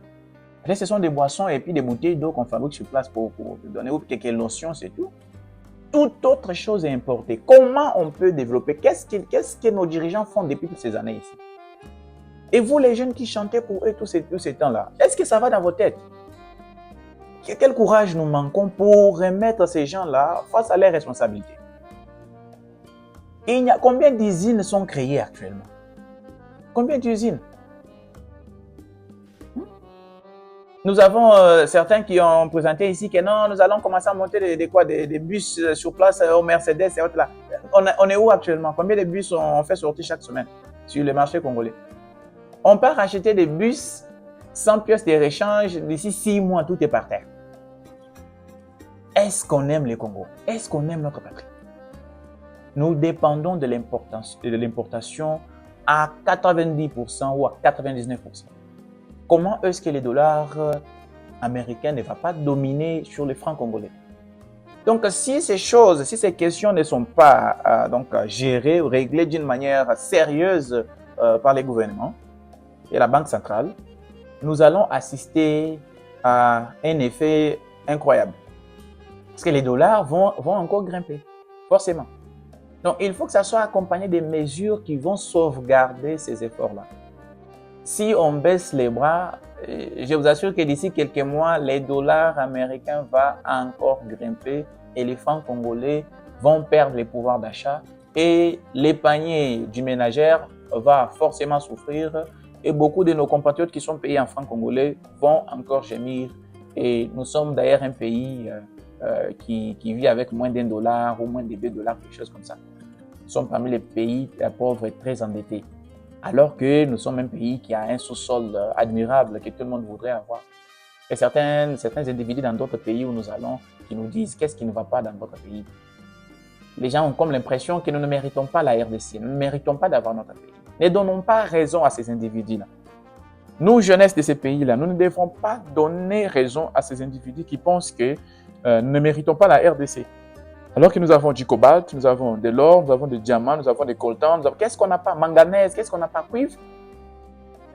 Peut-être ce sont des boissons et puis des bouteilles d'eau qu'on fabrique sur place pour donner quelques lotions, c'est tout. Toute autre chose est importée. Comment on peut développer? Qu'est-ce que nos dirigeants font depuis toutes ces années ici? Et vous, les jeunes qui chantaient pour eux tous ces temps-là, est-ce que ça va dans vos têtes? Quel courage nous manquons pour remettre ces gens-là face à leurs responsabilités? Et combien d'usines sont créées actuellement? Combien d'usines? Nous avons certains qui ont présenté ici que non, nous allons commencer à monter des bus sur place au Mercedes et autres là. On est où actuellement? Combien de bus on fait sortir chaque semaine sur le marché congolais? On peut racheter des bus sans pièces de rechange d'ici 6 mois, tout est par terre. Est-ce qu'on aime le Congo? Est-ce qu'on aime notre patrie? Nous dépendons de l'importation à 90% ou à 99%. Comment est-ce que les dollars américains ne vont pas dominer sur les francs congolais? Donc, si ces questions ne sont pas gérées ou réglées d'une manière sérieuse par les gouvernements et la Banque centrale, nous allons assister à un effet incroyable. Parce que les dollars vont encore grimper, forcément. Donc, il faut que ça soit accompagné des mesures qui vont sauvegarder ces efforts-là. Si on baisse les bras, je vous assure que d'ici quelques mois, les dollars américains vont encore grimper et les francs congolais vont perdre les pouvoirs d'achat et les paniers du ménagère vont forcément souffrir et beaucoup de nos compatriotes qui sont payés en francs congolais vont encore gémir. Et nous sommes d'ailleurs un pays qui vit avec moins d'1 dollar ou moins de $2, quelque chose comme ça. Nous sommes parmi les pays pauvres et très endettés. alors que nous sommes un pays qui a un sous-sol admirable que tout le monde voudrait avoir. Et certains individus dans d'autres pays où nous allons qui nous disent qu'est-ce qui ne va pas dans votre pays. Les gens ont comme l'impression que nous ne méritons pas la RDC, nous ne méritons pas d'avoir notre pays. Ne donnons pas raison à ces individus-là. Nous, jeunesse de ces pays-là, nous ne devons pas donner raison à ces individus qui pensent que nous ne méritons pas la RDC. Alors que nous avons du cobalt, nous avons de l'or, nous avons des diamants, nous avons des coltans, qu'est-ce qu'on n'a pas? Manganèse, qu'est-ce qu'on n'a pas? Cuivre?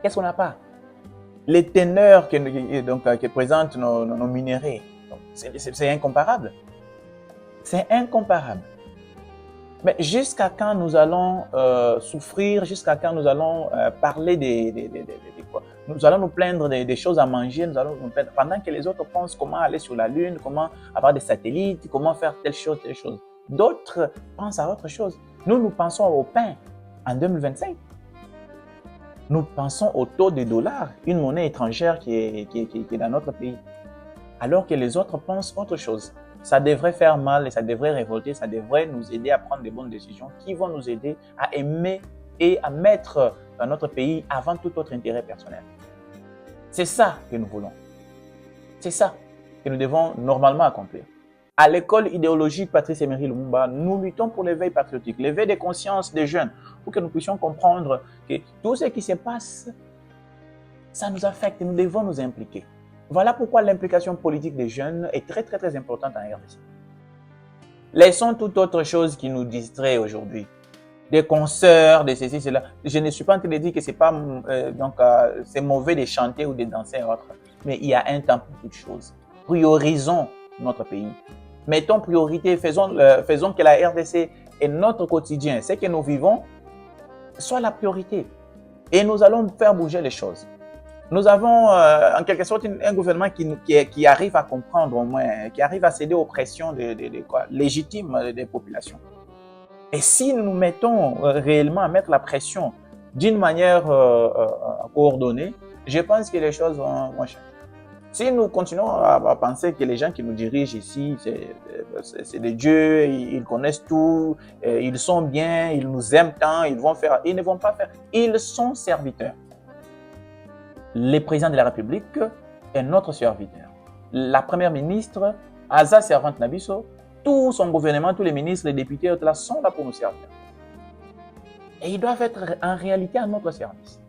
Qu'est-ce qu'on n'a pas? Les teneurs que présentent nos minéraux, c'est incomparable. C'est incomparable. Mais jusqu'à quand nous allons souffrir, jusqu'à quand nous allons parler quoi? Nous allons nous plaindre des choses à manger, nous allons nous plaindre, pendant que les autres pensent comment aller sur la Lune, comment avoir des satellites, comment faire telle chose, telle chose. D'autres pensent à autre chose. Nous pensons au pain en 2025. Nous pensons au taux de dollar, une monnaie étrangère qui est dans notre pays. Alors que les autres pensent autre chose. Ça devrait faire mal et ça devrait révolter, ça devrait nous aider à prendre des bonnes décisions qui vont nous aider à aimer et à mettre notre pays avant tout autre intérêt personnel. C'est ça que nous voulons. C'est ça que nous devons normalement accomplir. À l'école idéologique Patrice Emery Lumumba, nous luttons pour l'éveil patriotique, l'éveil des consciences des jeunes, pour que nous puissions comprendre que tout ce qui se passe, ça nous affecte et nous devons nous impliquer. Voilà pourquoi l'implication politique des jeunes est très, très, très importante en RDC. Laissons toute autre chose qui nous distrait aujourd'hui. Des concerts, des ceci, cela. Je ne suis pas en train de dire que c'est mauvais de chanter ou de danser et autres. Mais il y a un temps pour toutes choses. Priorisons notre pays. Mettons priorité, faisons que la RDC et notre quotidien, ce que nous vivons, soit la priorité. Et nous allons faire bouger les choses. Nous avons en quelque sorte un gouvernement qui arrive à comprendre au moins, qui arrive à céder aux pressions légitimes des populations. Et si nous nous mettons réellement à mettre la pression d'une manière coordonnée, je pense que les choses vont changer. Si nous continuons à penser que les gens qui nous dirigent ici, c'est des dieux, ils connaissent tout, ils sont bien, ils nous aiment tant, ils ne vont pas faire. Ils sont serviteurs. Le président de la République est notre serviteur. La première ministre, Aza Servante Nabiso, tout son gouvernement, tous les ministres, les députés, là, sont là pour nous servir. Et ils doivent être en réalité à notre service.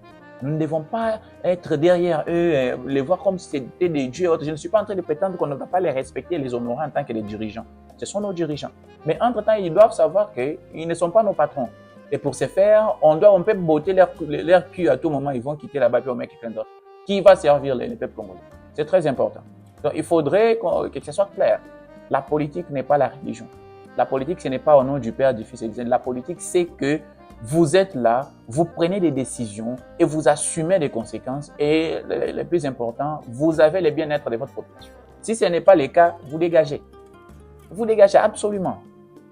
Nous ne devons pas être derrière eux, les voir comme si c'était des dieux. Je ne suis pas en train de prétendre qu'on ne va pas les respecter et les honorer en tant que les dirigeants. Ce sont nos dirigeants. Mais entre-temps, ils doivent savoir qu'ils ne sont pas nos patrons. Et pour ce faire, on peut botter leur cul à tout moment. Ils vont quitter là-bas et on met quelqu'un d'autre. Qui va servir les peuples congolais? C'est très important. Donc, il faudrait que ce soit clair. La politique n'est pas la religion. La politique, ce n'est pas au nom du Père, du Fils et du Saint. La politique, c'est que vous êtes là, vous prenez des décisions et vous assumez des conséquences. Et le plus important, vous avez le bien-être de votre population. Si ce n'est pas le cas, vous dégagez. Vous dégagez absolument.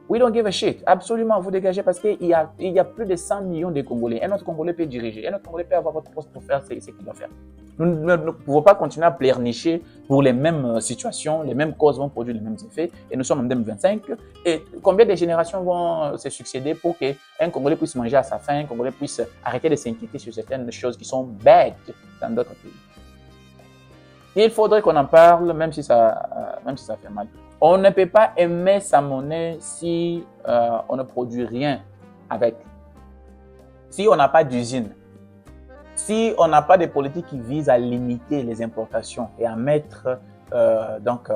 We don't give a shit. Absolument, vous dégagez parce qu'il y a plus de 100 millions de Congolais. Un autre Congolais peut diriger. Un autre Congolais peut avoir votre poste pour faire ce qu'il doit faire. Nous ne pouvons pas continuer à pleurnicher pour les mêmes situations, les mêmes causes vont produire les mêmes effets. Et nous sommes en 2025. Et combien de générations vont se succéder pour qu'un Congolais puisse manger à sa faim, un Congolais puisse arrêter de s'inquiéter sur certaines choses qui sont bad dans d'autres pays. Il faudrait qu'on en parle, même si ça fait mal. On ne peut pas aimer sa monnaie si on ne produit rien avec. Si on n'a pas d'usine, si on n'a pas de politique qui vise à limiter les importations et à mettre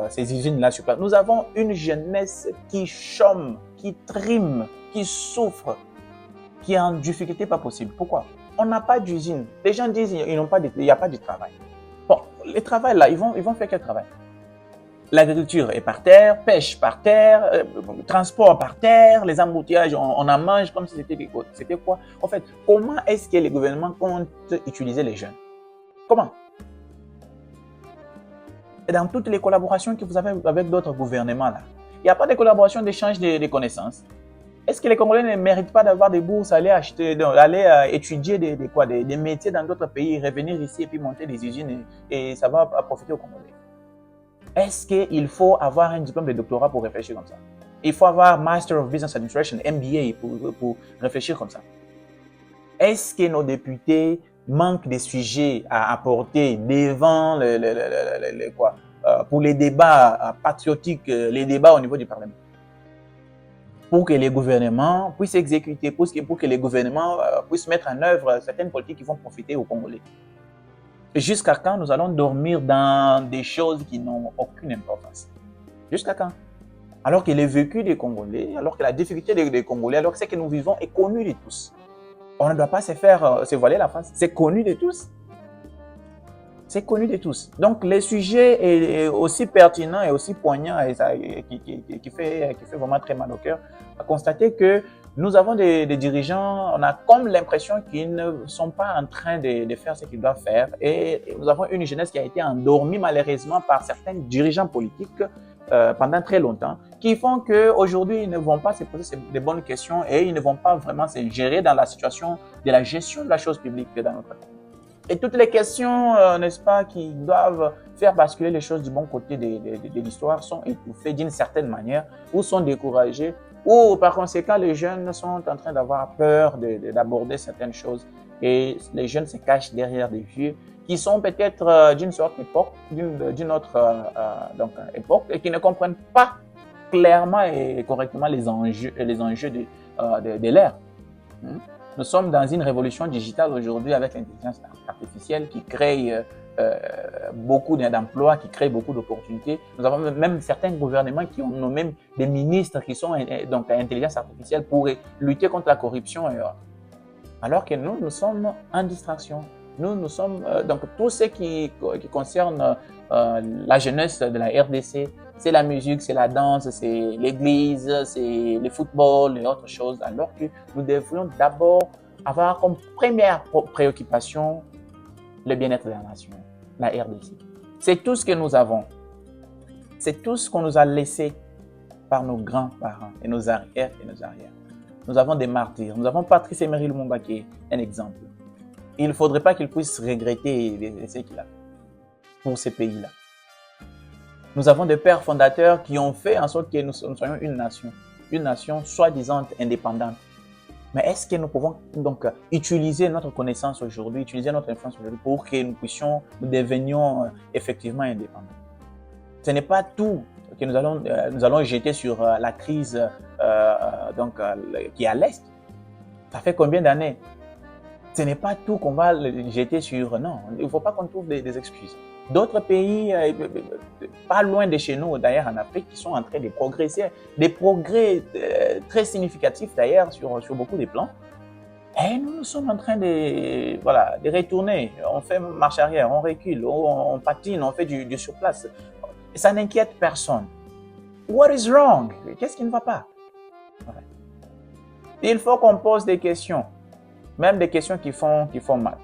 ces usines-là sur place. Nous avons une jeunesse qui chôme, qui trime, qui souffre, qui est en difficulté pas possible. Pourquoi? On n'a pas d'usine. Les gens disent qu'il n'y a pas de travail. Bon, le travail là, ils vont faire quel travail? L'agriculture est par terre, pêche par terre, transport par terre, les embouteillages, on en mange comme si c'était quoi? En fait, comment est-ce que les gouvernements comptent utiliser les jeunes? Comment? Et dans toutes les collaborations que vous avez avec d'autres gouvernements là, il n'y a pas de collaboration d'échange de connaissances. Est-ce que les Congolais ne méritent pas d'avoir des bourses, aller étudier des métiers dans d'autres pays, revenir ici et puis monter des usines et ça va profiter aux Congolais? Est-ce qu'il faut avoir un diplôme de doctorat pour réfléchir comme ça? Il faut avoir Master of Business Administration, MBA, pour réfléchir comme ça. Est-ce que nos députés manquent des sujets à apporter devant pour les débats patriotiques, les débats au niveau du Parlement, pour que les gouvernements puissent exécuter, pour que les gouvernements puissent mettre en œuvre certaines politiques qui vont profiter aux Congolais? Jusqu'à quand nous allons dormir dans des choses qui n'ont aucune importance? Jusqu'à quand? Alors que le vécu des Congolais, alors que la difficulté des Congolais, alors que ce que nous vivons est connu de tous. On ne doit pas se voiler la face. C'est connu de tous. C'est connu de tous. Donc, le sujet est aussi pertinent et aussi poignant et qui fait vraiment très mal au cœur à constater que nous avons des dirigeants, on a comme l'impression qu'ils ne sont pas en train de faire ce qu'ils doivent faire. Et nous avons une jeunesse qui a été endormie malheureusement par certains dirigeants politiques pendant très longtemps, qui font qu'aujourd'hui, ils ne vont pas se poser des bonnes questions et ils ne vont pas vraiment se gérer dans la situation de la gestion de la chose publique dans notre pays. Et toutes les questions, n'est-ce pas, qui doivent faire basculer les choses du bon côté de l'histoire sont étouffées d'une certaine manière ou sont découragées ou par conséquent les jeunes sont en train d'avoir peur d'aborder certaines choses et les jeunes se cachent derrière des vieux qui sont peut-être d'une sorte époque, d'une autre époque et qui ne comprennent pas clairement et correctement les enjeux de l'ère. Nous sommes dans une révolution digitale aujourd'hui avec l'intelligence artificielle qui crée beaucoup d'emplois, qui crée beaucoup d'opportunités. Nous avons même certains gouvernements qui ont nommé des ministres qui sont donc à intelligence artificielle pour lutter contre la corruption. Alors que nous sommes en distraction. Nous sommes donc tout ce qui concerne la jeunesse de la RDC, c'est la musique, c'est la danse, c'est l'église, c'est le football et autres choses, alors que nous devrions d'abord avoir comme première préoccupation le bien-être de la nation, la RDC. C'est tout ce que nous avons. C'est tout ce qu'on nous a laissé par nos grands-parents et nos arrières et nos arrières. Nous avons des martyrs. Nous avons Patrice Emery Lumumba qui est un exemple. Il ne faudrait pas qu'il puisse regretter ce qu'il a fait pour ces pays-là. Nous avons des pères fondateurs qui ont fait en sorte que nous soyons une nation soi-disant indépendante. Mais est-ce que nous pouvons donc utiliser notre connaissance aujourd'hui, utiliser notre influence aujourd'hui pour que nous devenions effectivement indépendants? Ce n'est pas tout que nous allons jeter sur la crise qui est à l'Est. Ça fait combien d'années? Ce n'est pas tout qu'on va jeter sur... Non, il ne faut pas qu'on trouve des excuses. D'autres pays, pas loin de chez nous, d'ailleurs en Afrique, qui sont en train de progresser, des progrès très significatifs d'ailleurs sur beaucoup de plans. Et nous sommes en train de retourner. On fait marche arrière, on recule, on patine, on fait du surplace. Ça n'inquiète personne. What is wrong? Qu'est-ce qui ne va pas? Il faut qu'on pose des questions, même des questions qui font mal.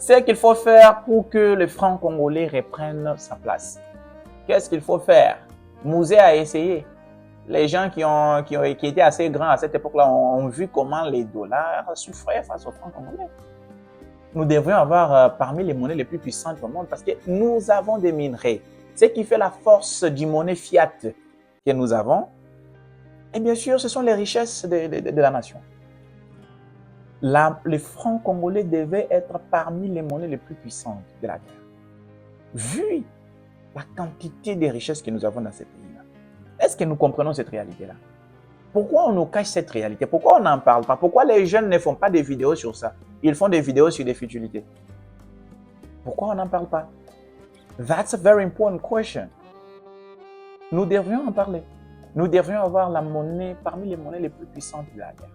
C'est qu'il faut faire pour que le franc congolais reprenne sa place. Qu'est-ce qu'il faut faire? Mouzé a essayé. Les gens qui étaient assez grands à cette époque-là ont vu comment les dollars souffraient face au franc congolais. Nous devrions avoir parmi les monnaies les plus puissantes au monde parce que nous avons des minerais. Ce qui fait la force du monnaie fiat que nous avons, et bien sûr, ce sont les richesses de la nation. Le franc congolais devait être parmi les monnaies les plus puissantes de la terre. Vu la quantité de richesses que nous avons dans ces pays-là, est-ce que nous comprenons cette réalité-là? Pourquoi on nous cache cette réalité? Pourquoi on n'en parle pas? Pourquoi les jeunes ne font pas des vidéos sur ça? Ils font des vidéos sur des futilités. Pourquoi on n'en parle pas? That's a very important question. Nous devrions en parler. Nous devrions avoir la monnaie parmi les monnaies les plus puissantes de la terre.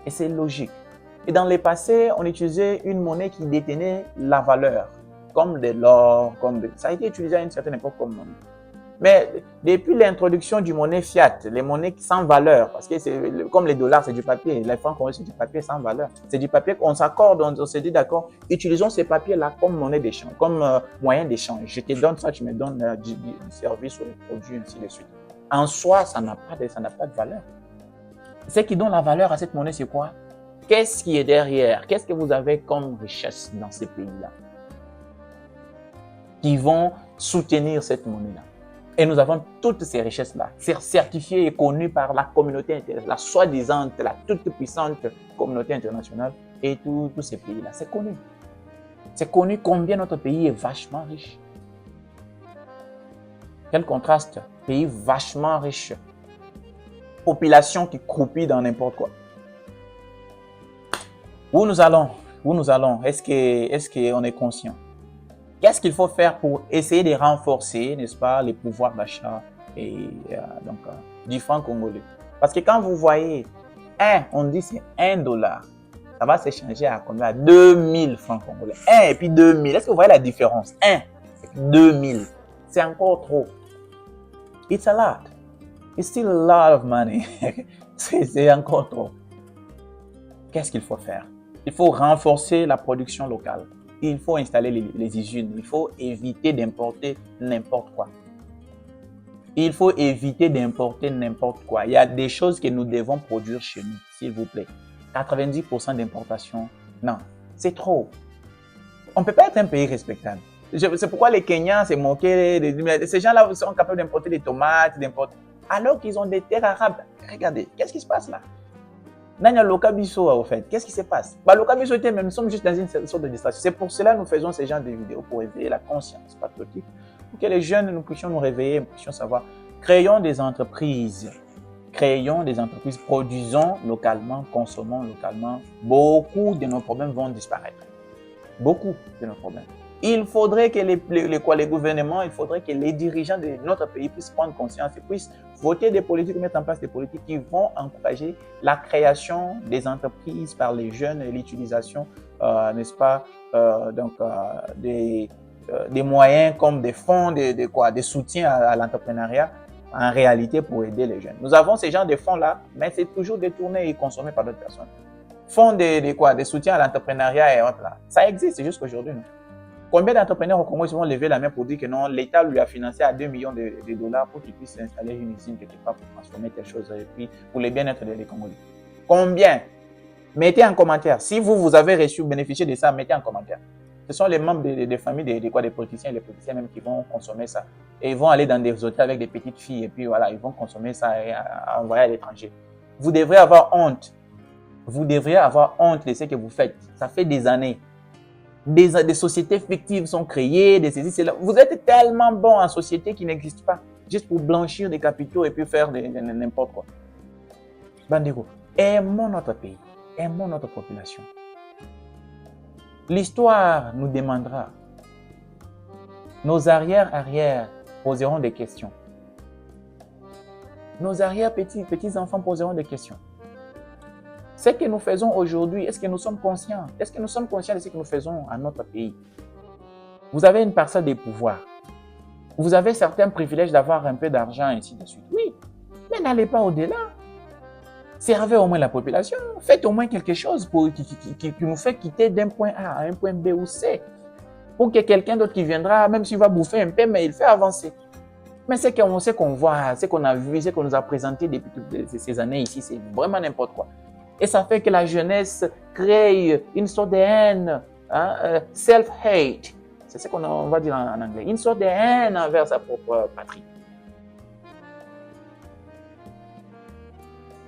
Et c'est logique. Et dans le passé, on utilisait une monnaie qui détenait la valeur, comme de l'or, ça a été utilisé à une certaine époque comme monnaie. Mais depuis l'introduction du monnaie fiat, les monnaies sans valeur, parce que comme les dollars, c'est du papier, les francs congolais, c'est du papier sans valeur. C'est du papier qu'on s'accorde, on se dit d'accord, utilisons ces papiers-là comme monnaie d'échange, comme moyen d'échange. Je te donne ça, tu me donnes du service ou des produits, ainsi de suite. En soi, ça n'a pas de valeur. Ce qui donne la valeur à cette monnaie, c'est quoi? Qu'est-ce qui est derrière? Qu'est-ce que vous avez comme richesse dans ces pays-là qui vont soutenir cette monnaie-là? Et nous avons toutes ces richesses-là, certifiées et connues par la communauté internationale, la soi-disant, la toute-puissante communauté internationale et tous ces pays-là. C'est connu. C'est connu combien notre pays est vachement riche. Quel contraste. Pays vachement riche. Population qui croupit dans n'importe quoi. Où nous allons? Où nous allons? Est-ce qu'on est conscient? Qu'est-ce qu'il faut faire pour essayer de renforcer, n'est-ce pas, les pouvoirs d'achat et du franc congolais? Parce que quand vous voyez, on dit c'est $1, ça va s'échanger à combien? À 2000 francs congolais. 1 et puis 2000. Est-ce que vous voyez la différence? 1, 2000. C'est encore trop. It's a lot. It's still a lot of money. C'est encore trop. Qu'est-ce qu'il faut faire? Il faut renforcer la production locale. Il faut installer les usines. Il faut éviter d'importer n'importe quoi. Il faut éviter d'importer n'importe quoi. Il y a des choses que nous devons produire chez nous, s'il vous plaît. 90% d'importation, non, c'est trop. On ne peut pas être un pays respectable. C'est pourquoi les Kenyans s'est moqué. Ces gens-là sont capables d'importer des tomates, alors qu'ils ont des terres arabes. Regardez, qu'est-ce qui se passe là? Nanya Lokabiso, au fait, qu'est-ce qui se passe? Lokabiso était même, nous sommes juste dans une sorte de distraction. C'est pour cela que nous faisons ces genres de vidéos, pour éveiller la conscience patriotique, pour que les jeunes, nous puissions nous réveiller, nous puissions savoir. Créons des entreprises, produisons localement, consommons localement. Beaucoup de nos problèmes vont disparaître. Beaucoup de nos problèmes. Il faudrait que les gouvernements, il faudrait que les dirigeants de notre pays puissent prendre conscience et puissent voter des politiques, mettre en place des politiques qui vont encourager la création des entreprises par les jeunes et l'utilisation, n'est-ce pas, des moyens comme des fonds, des soutiens à l'entrepreneuriat en réalité pour aider les jeunes. Nous avons ces genres de fonds-là, mais c'est toujours détourné et consommé par d'autres personnes. Fonds des soutiens à l'entrepreneuriat et autres là. Ça existe jusqu'à aujourd'hui. Combien d'entrepreneurs au Congo vont lever la main pour dire que non, l'État lui a financé à 2 millions de dollars pour qu'il puisse installer une usine quelque part pour transformer telle chose et puis pour le bien-être des Congolais? Combien? Mettez en commentaire. Si vous avez bénéficié de ça, mettez en commentaire. Ce sont les membres des familles des politiciens et les politiciens même qui vont consommer ça. Et ils vont aller dans des hôtels avec des petites filles et puis voilà, ils vont consommer ça et envoyer à l'étranger. Vous devriez avoir honte. Vous devriez avoir honte de ce que vous faites. Ça fait des années. Des sociétés fictives sont créées, vous êtes tellement bon en société qui n'existent pas, juste pour blanchir des capitaux et puis faire n'importe quoi. Bandeko, aimons notre pays, aimons notre population. L'histoire nous demandera, nos arrière-arrière poseront des questions. Nos arrière-petits-enfants poseront des questions. Ce que nous faisons aujourd'hui, est-ce que nous sommes conscients? Est-ce que nous sommes conscients de ce que nous faisons à notre pays? Vous avez une parcelle des pouvoirs. Vous avez certains privilèges d'avoir un peu d'argent, ainsi de suite. Oui, mais n'allez pas au-delà. Servez au moins la population. Faites au moins quelque chose qui nous fait quitter d'un point A à un point B ou C. Pour que quelqu'un d'autre qui viendra, même s'il va bouffer un peu, mais il fait avancer. Mais ce qu'on voit, ce qu'on a vu, ce qu'on nous a présenté depuis toutes ces années ici, c'est vraiment n'importe quoi. Et ça fait que la jeunesse crée une sorte de haine, self-hate. C'est ce qu'on va dire en anglais. Une sorte de haine envers sa propre patrie.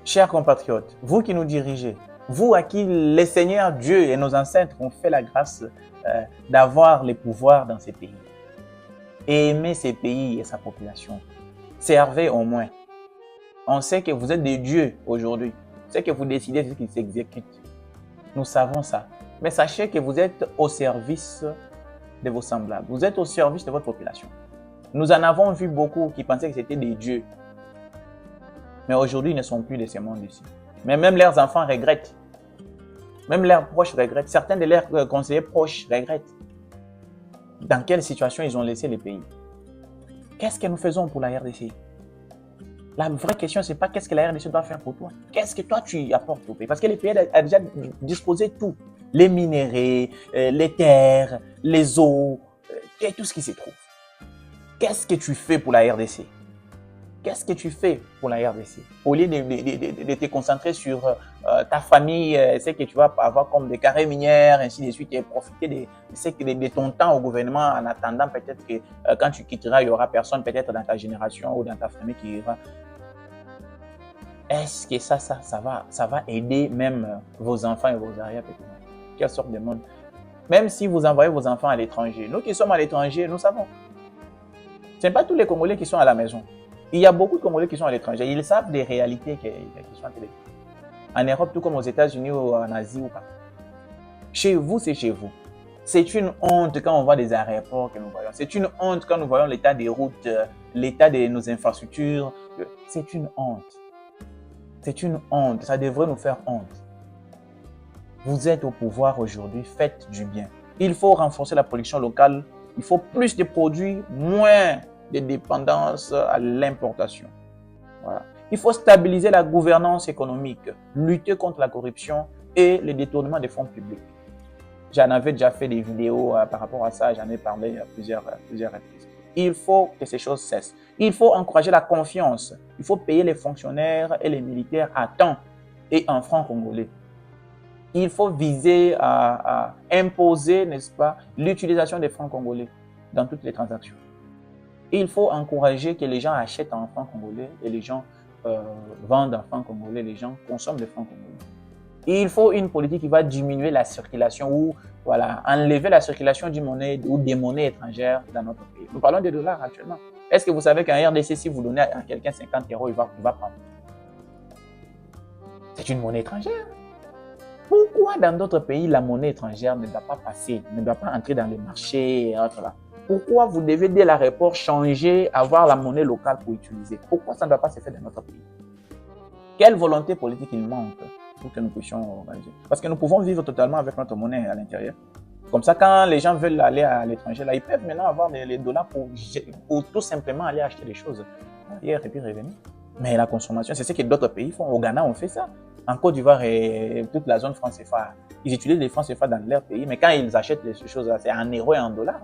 Chers compatriotes, vous qui nous dirigez, vous à qui le Seigneur Dieu et nos ancêtres ont fait la grâce d'avoir les pouvoirs dans ces pays. Aimez ces pays et sa population. Servez au moins. On sait que vous êtes des dieux aujourd'hui. C'est que vous décidez de ce qui s'exécute. Nous savons ça. Mais sachez que vous êtes au service de vos semblables. Vous êtes au service de votre population. Nous en avons vu beaucoup qui pensaient que c'était des dieux. Mais aujourd'hui, ils ne sont plus de ce monde ici. Mais même leurs enfants regrettent. Même leurs proches regrettent. Certains de leurs conseillers proches regrettent. Dans quelle situation ils ont laissé les pays? Qu'est-ce que nous faisons pour la RDC? La vraie question, c'est pas qu'est-ce que la RDC doit faire pour toi. Qu'est-ce que toi, tu apportes au pays? Parce que le pays a déjà disposé de tout. Les minéraux, les terres, les eaux, tout ce qui se trouve. Qu'est-ce que tu fais pour la RDC? Qu'est-ce que tu fais pour la RDC? Au lieu de te concentrer sur ta famille, ce que tu vas avoir comme des carrés minières, ainsi de suite, et profiter de ton temps au gouvernement en attendant peut-être que quand tu quitteras, il n'y aura personne peut-être dans ta génération ou dans ta famille qui ira. Est-ce que ça va aider même vos enfants et vos arrière-petits-enfants? Quelle sorte de monde? Même si vous envoyez vos enfants à l'étranger, nous qui sommes à l'étranger, nous savons. Ce n'est pas tous les Congolais qui sont à la maison. Il y a beaucoup de Congolais qui sont à l'étranger. Ils savent des réalités qui sont à télé. En Europe, tout comme aux États-Unis ou en Asie ou pas. Chez vous, c'est chez vous. C'est une honte quand on voit des aéroports que nous voyons. C'est une honte quand nous voyons l'état des routes, l'état de nos infrastructures. C'est une honte. C'est une honte. Ça devrait nous faire honte. Vous êtes au pouvoir aujourd'hui, faites du bien. Il faut renforcer la production locale. Il faut plus de produits, moins de dépendance à l'importation. Voilà. Il faut stabiliser la gouvernance économique, lutter contre la corruption et le détournement des fonds publics. J'en avais déjà fait des vidéos par rapport à ça, j'en ai parlé à plusieurs reprises. Il faut que ces choses cessent. Il faut encourager la confiance. Il faut payer les fonctionnaires et les militaires à temps et en francs congolais. Il faut viser à imposer, n'est-ce pas, l'utilisation des francs congolais dans toutes les transactions. Il faut encourager que les gens achètent en francs congolais et les gens vendent en francs congolais, les gens consomment des francs congolais. Il faut une politique qui va diminuer la circulation ou voilà, enlever la circulation d'une monnaie ou des monnaies étrangères dans notre pays. Nous parlons des dollars actuellement. Est-ce que vous savez qu'en RDC, si vous donnez à quelqu'un 50 €, il va prendre? C'est une monnaie étrangère. Pourquoi dans d'autres pays, la monnaie étrangère ne doit pas passer, ne doit pas entrer dans les marchés et autres là? Pourquoi vous devez dès l'aéroport changer, avoir la monnaie locale pour utiliser? Pourquoi ça ne doit pas se faire dans notre pays? Quelle volonté politique il manque pour que nous puissions organiser? Parce que nous pouvons vivre totalement avec notre monnaie à l'intérieur. Comme ça, quand les gens veulent aller à l'étranger, là, ils peuvent maintenant avoir les dollars pour tout simplement aller acheter des choses ailleurs et puis revenir. Mais la consommation, c'est ce que d'autres pays font. Au Ghana, on fait ça. En Côte d'Ivoire et toute la zone franc CFA, ils utilisent les francs CFA dans leur pays, mais quand ils achètent ces choses-là, c'est en euros et en dollars.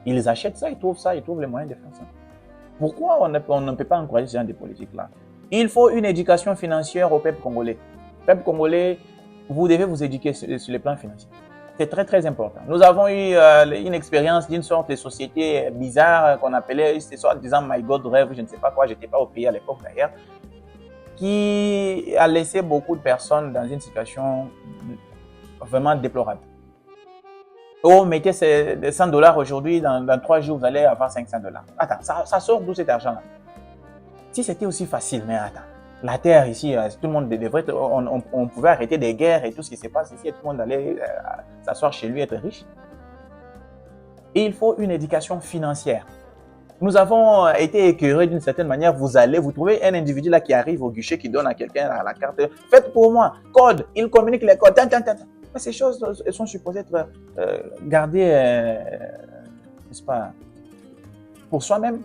Ils achètent ça, ils trouvent les moyens de faire ça. Pourquoi on ne peut pas encourager ce genre de politique-là? Il faut une éducation financière au peuple congolais. Peuple congolais, vous devez vous éduquer sur le plan financier. C'est très, très important. Nous avons eu une expérience d'une sorte de société bizarre qu'on appelait, c'était soit disant My God Rêve, je ne sais pas quoi, j'étais pas au pays à l'époque d'ailleurs, qui a laissé beaucoup de personnes dans une situation vraiment déplorable. Oh, mettez ces 100 $ aujourd'hui, dans 3 jours, vous allez avoir 500 $. Attends, ça sort d'où cet argent-là? Si c'était aussi facile, mais attends, la terre ici, tout le monde devrait être, on pouvait arrêter des guerres et tout ce qui se passe ici, et tout le monde allait s'asseoir chez lui, être riche. Et il faut une éducation financière. Nous avons été écœurés d'une certaine manière. Vous trouvez un individu là qui arrive au guichet, qui donne à quelqu'un la carte. Faites pour moi, code, il communique les codes. Mais ces choses, elles sont supposées être gardées, n'est-ce pas, pour soi-même.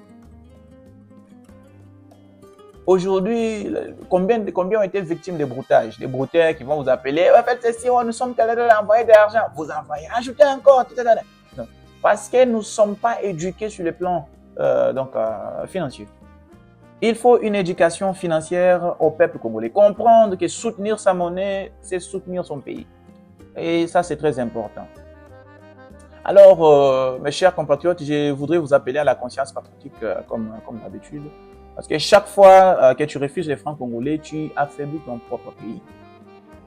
Aujourd'hui, combien ont été victimes de broutage? Des brouteurs qui vont vous appeler. En fait, c'est si nous sommes allés envoyer de l'argent. Vous envoyez, ajoutez encore. Non. Parce que nous ne sommes pas éduqués sur le plan financier. Il faut une éducation financière au peuple congolais. Comprendre que soutenir sa monnaie, c'est soutenir son pays. Et ça, c'est très important. Alors, mes chers compatriotes, je voudrais vous appeler à la conscience patriotique comme d'habitude. Parce que chaque fois que tu refuses les francs congolais, tu affaiblis ton propre pays.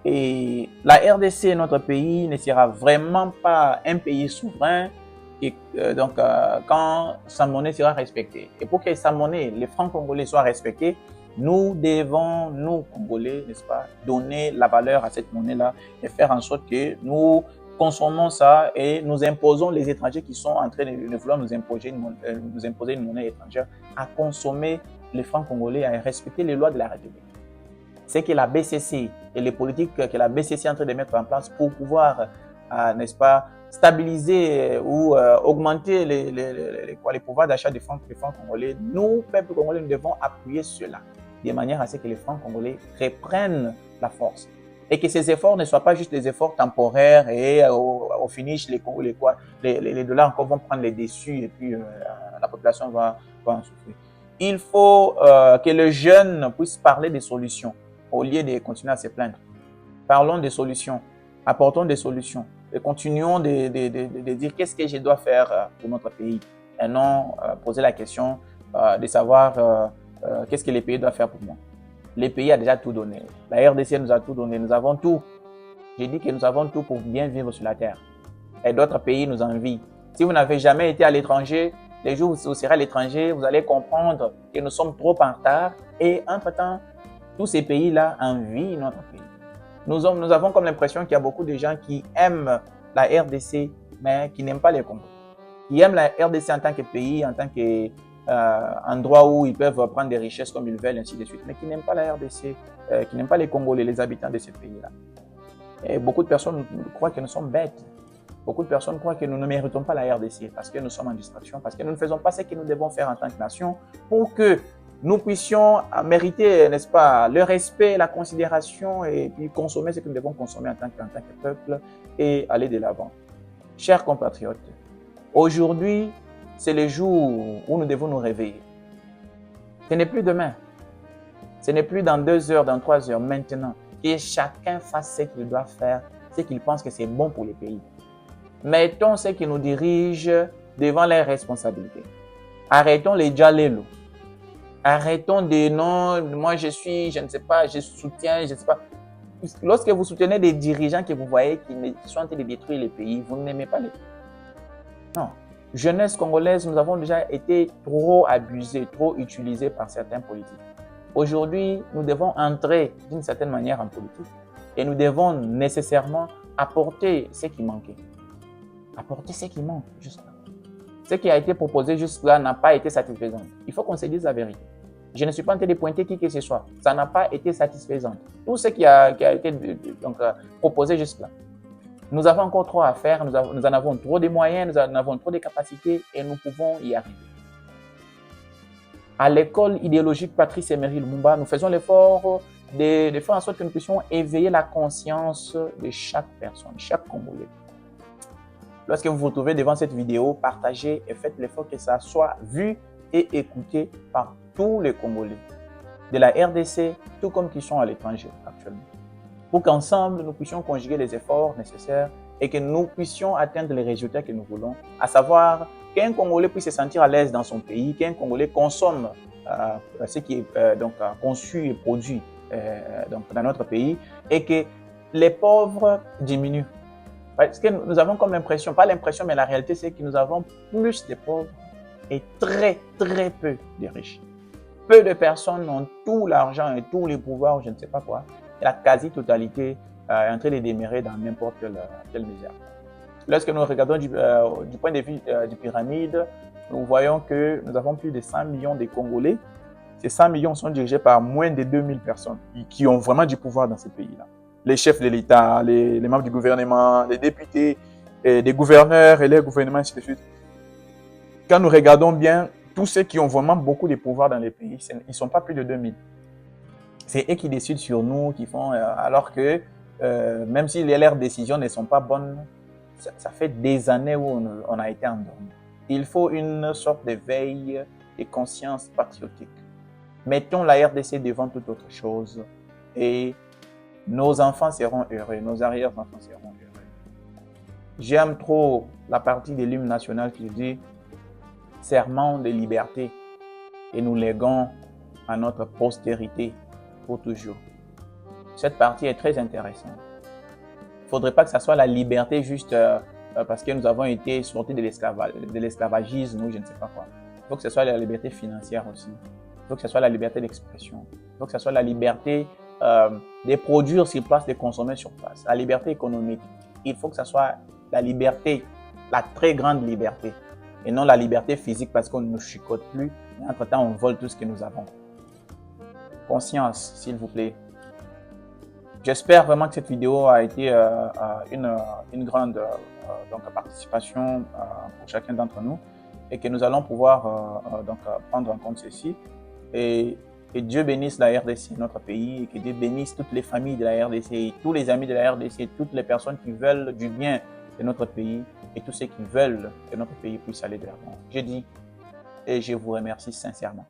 Et la RDC, notre pays, ne sera vraiment pas un pays souverain quand sa monnaie sera respectée. Et pour que sa monnaie, les francs congolais, soient respectés, nous devons, nous, Congolais, n'est-ce pas, donner la valeur à cette monnaie-là et faire en sorte que nous consommons ça et nous imposons les étrangers qui sont en train de vouloir nous imposer une monnaie étrangère à consommer les francs congolais, à respecter les lois de la République. C'est que la BCC et les politiques que la BCC est en train de mettre en place pour pouvoir, n'est-ce pas, stabiliser ou augmenter les pouvoirs d'achat des francs congolais, nous, peuple congolais, nous devons appuyer cela de manière à ce que les francs congolais reprennent la force. Et que ces efforts ne soient pas juste des efforts temporaires et au finish, les dollars encore vont prendre les dessus et puis la population va en souffrir. Il faut que les jeunes puissent parler des solutions au lieu de continuer à se plaindre. Parlons des solutions, apportons des solutions et continuons de dire qu'est-ce que je dois faire pour notre pays et non poser la question de savoir qu'est-ce que les pays doivent faire pour moi. Les pays a déjà tout donné. La RDC nous a tout donné. Nous avons tout. J'ai dit que nous avons tout pour bien vivre sur la terre. Et d'autres pays nous envient. Si vous n'avez jamais été à l'étranger, les jours où vous serez à l'étranger, vous allez comprendre que nous sommes trop en retard. Et entre-temps, tous ces pays-là envient notre pays. Nous avons comme l'impression qu'il y a beaucoup de gens qui aiment la RDC, mais qui n'aiment pas les Congos. Qui aiment la RDC en tant que pays, en tant qu'endroit où ils peuvent prendre des richesses comme ils veulent, ainsi de suite, mais qui n'aiment pas la RDC, qui n'aiment pas les Congolais, les habitants de ces pays-là. Et beaucoup de personnes croient que nous sommes bêtes. Beaucoup de personnes croient que nous ne méritons pas la RDC parce que nous sommes en distraction, parce que nous ne faisons pas ce que nous devons faire en tant que nation pour que nous puissions mériter, n'est-ce pas, le respect, la considération et puis consommer ce que nous devons consommer en tant que peuple et aller de l'avant. Chers compatriotes, aujourd'hui, c'est le jour où nous devons nous réveiller. Ce n'est plus demain. Ce n'est plus dans 2 heures, dans 3 heures, maintenant. Que chacun fasse ce qu'il doit faire, ce qu'il pense que c'est bon pour le pays. Mettons ceux qui nous dirigent devant leurs responsabilités. Arrêtons les djalelo. Arrêtons des noms, moi je suis, je ne sais pas, je soutiens, je ne sais pas. Lorsque vous soutenez des dirigeants que vous voyez qui sont en train de détruire les pays, vous n'aimez pas les pays. Non. Jeunesse congolaise, nous avons déjà été trop abusés, trop utilisés par certains politiques. Aujourd'hui, nous devons entrer d'une certaine manière en politique et nous devons nécessairement apporter ce qui manquait. Apporter ce qui manque, juste là. Ce qui a été proposé jusque-là n'a pas été satisfaisant. Il faut qu'on se dise la vérité. Je ne suis pas en train de pointer qui que ce soit. Ça n'a pas été satisfaisant. Tout ce qui a été proposé jusque-là. Nous avons encore trop à faire, nous en avons trop de moyens, nous en avons trop de capacités et nous pouvons y arriver. À l'école idéologique Patrice Emery Lumumba, nous faisons l'effort de faire en sorte que nous puissions éveiller la conscience de chaque personne, chaque Congolais. Lorsque vous vous retrouvez devant cette vidéo, partagez et faites l'effort que ça soit vu et écouté par tous les Congolais de la RDC, tout comme qui sont à l'étranger actuellement. Pour qu'ensemble, nous puissions conjuguer les efforts nécessaires et que nous puissions atteindre les résultats que nous voulons, à savoir qu'un Congolais puisse se sentir à l'aise dans son pays, qu'un Congolais consomme ce qui est conçu et produit dans notre pays et que les pauvres diminuent. Parce que nous avons comme l'impression, pas l'impression, mais la réalité, c'est que nous avons plus de pauvres et très, très peu de riches. Peu de personnes ont tout l'argent et tous les pouvoirs, je ne sais pas quoi. Et la quasi-totalité est en train de demeurer dans n'importe quelle misère. Lorsque nous regardons du point de vue du pyramide, nous voyons que nous avons plus de 100 millions de Congolais. Ces 100 millions sont dirigés par moins de 2000 personnes qui ont vraiment du pouvoir dans ces pays-là. Les chefs de l'État, les membres du gouvernement, les députés, les gouverneurs et les gouvernements, ainsi de suite. Quand nous regardons bien, tous ceux qui ont vraiment beaucoup de pouvoir dans les pays, ils ne sont pas plus de 2000. C'est eux qui décident sur nous, qui font, alors que même si leurs décisions ne sont pas bonnes, ça fait des années où on a été endormi. Il faut une sorte de veille et conscience patriotique. Mettons la RDC devant toute autre chose et nos enfants seront heureux, nos arrière-enfants seront heureux. J'aime trop la partie de l'hymne national qui dit « Serment de liberté » et nous léguons à notre postérité pour toujours. Cette partie est très intéressante. Il ne faudrait pas que ça soit la liberté juste parce que nous avons été sortis de l'esclavagisme ou je ne sais pas quoi. Il faut que ce soit la liberté financière aussi. Il faut que ce soit la liberté d'expression. Il faut que ce soit la liberté de produire sur place, de consommer sur place. La liberté économique. Il faut que ce soit la liberté, la très grande liberté. Et non la liberté physique parce qu'on ne nous chicote plus. Mais entre-temps, on vole tout ce que nous avons. Conscience, s'il vous plaît. J'espère vraiment que cette vidéo a été une grande participation pour chacun d'entre nous et que nous allons pouvoir prendre en compte ceci. Et que Dieu bénisse la RDC, notre pays, et que Dieu bénisse toutes les familles de la RDC, tous les amis de la RDC, toutes les personnes qui veulent du bien de notre pays et tous ceux qui veulent que notre pays puisse aller de l'avant. Je dis et je vous remercie sincèrement.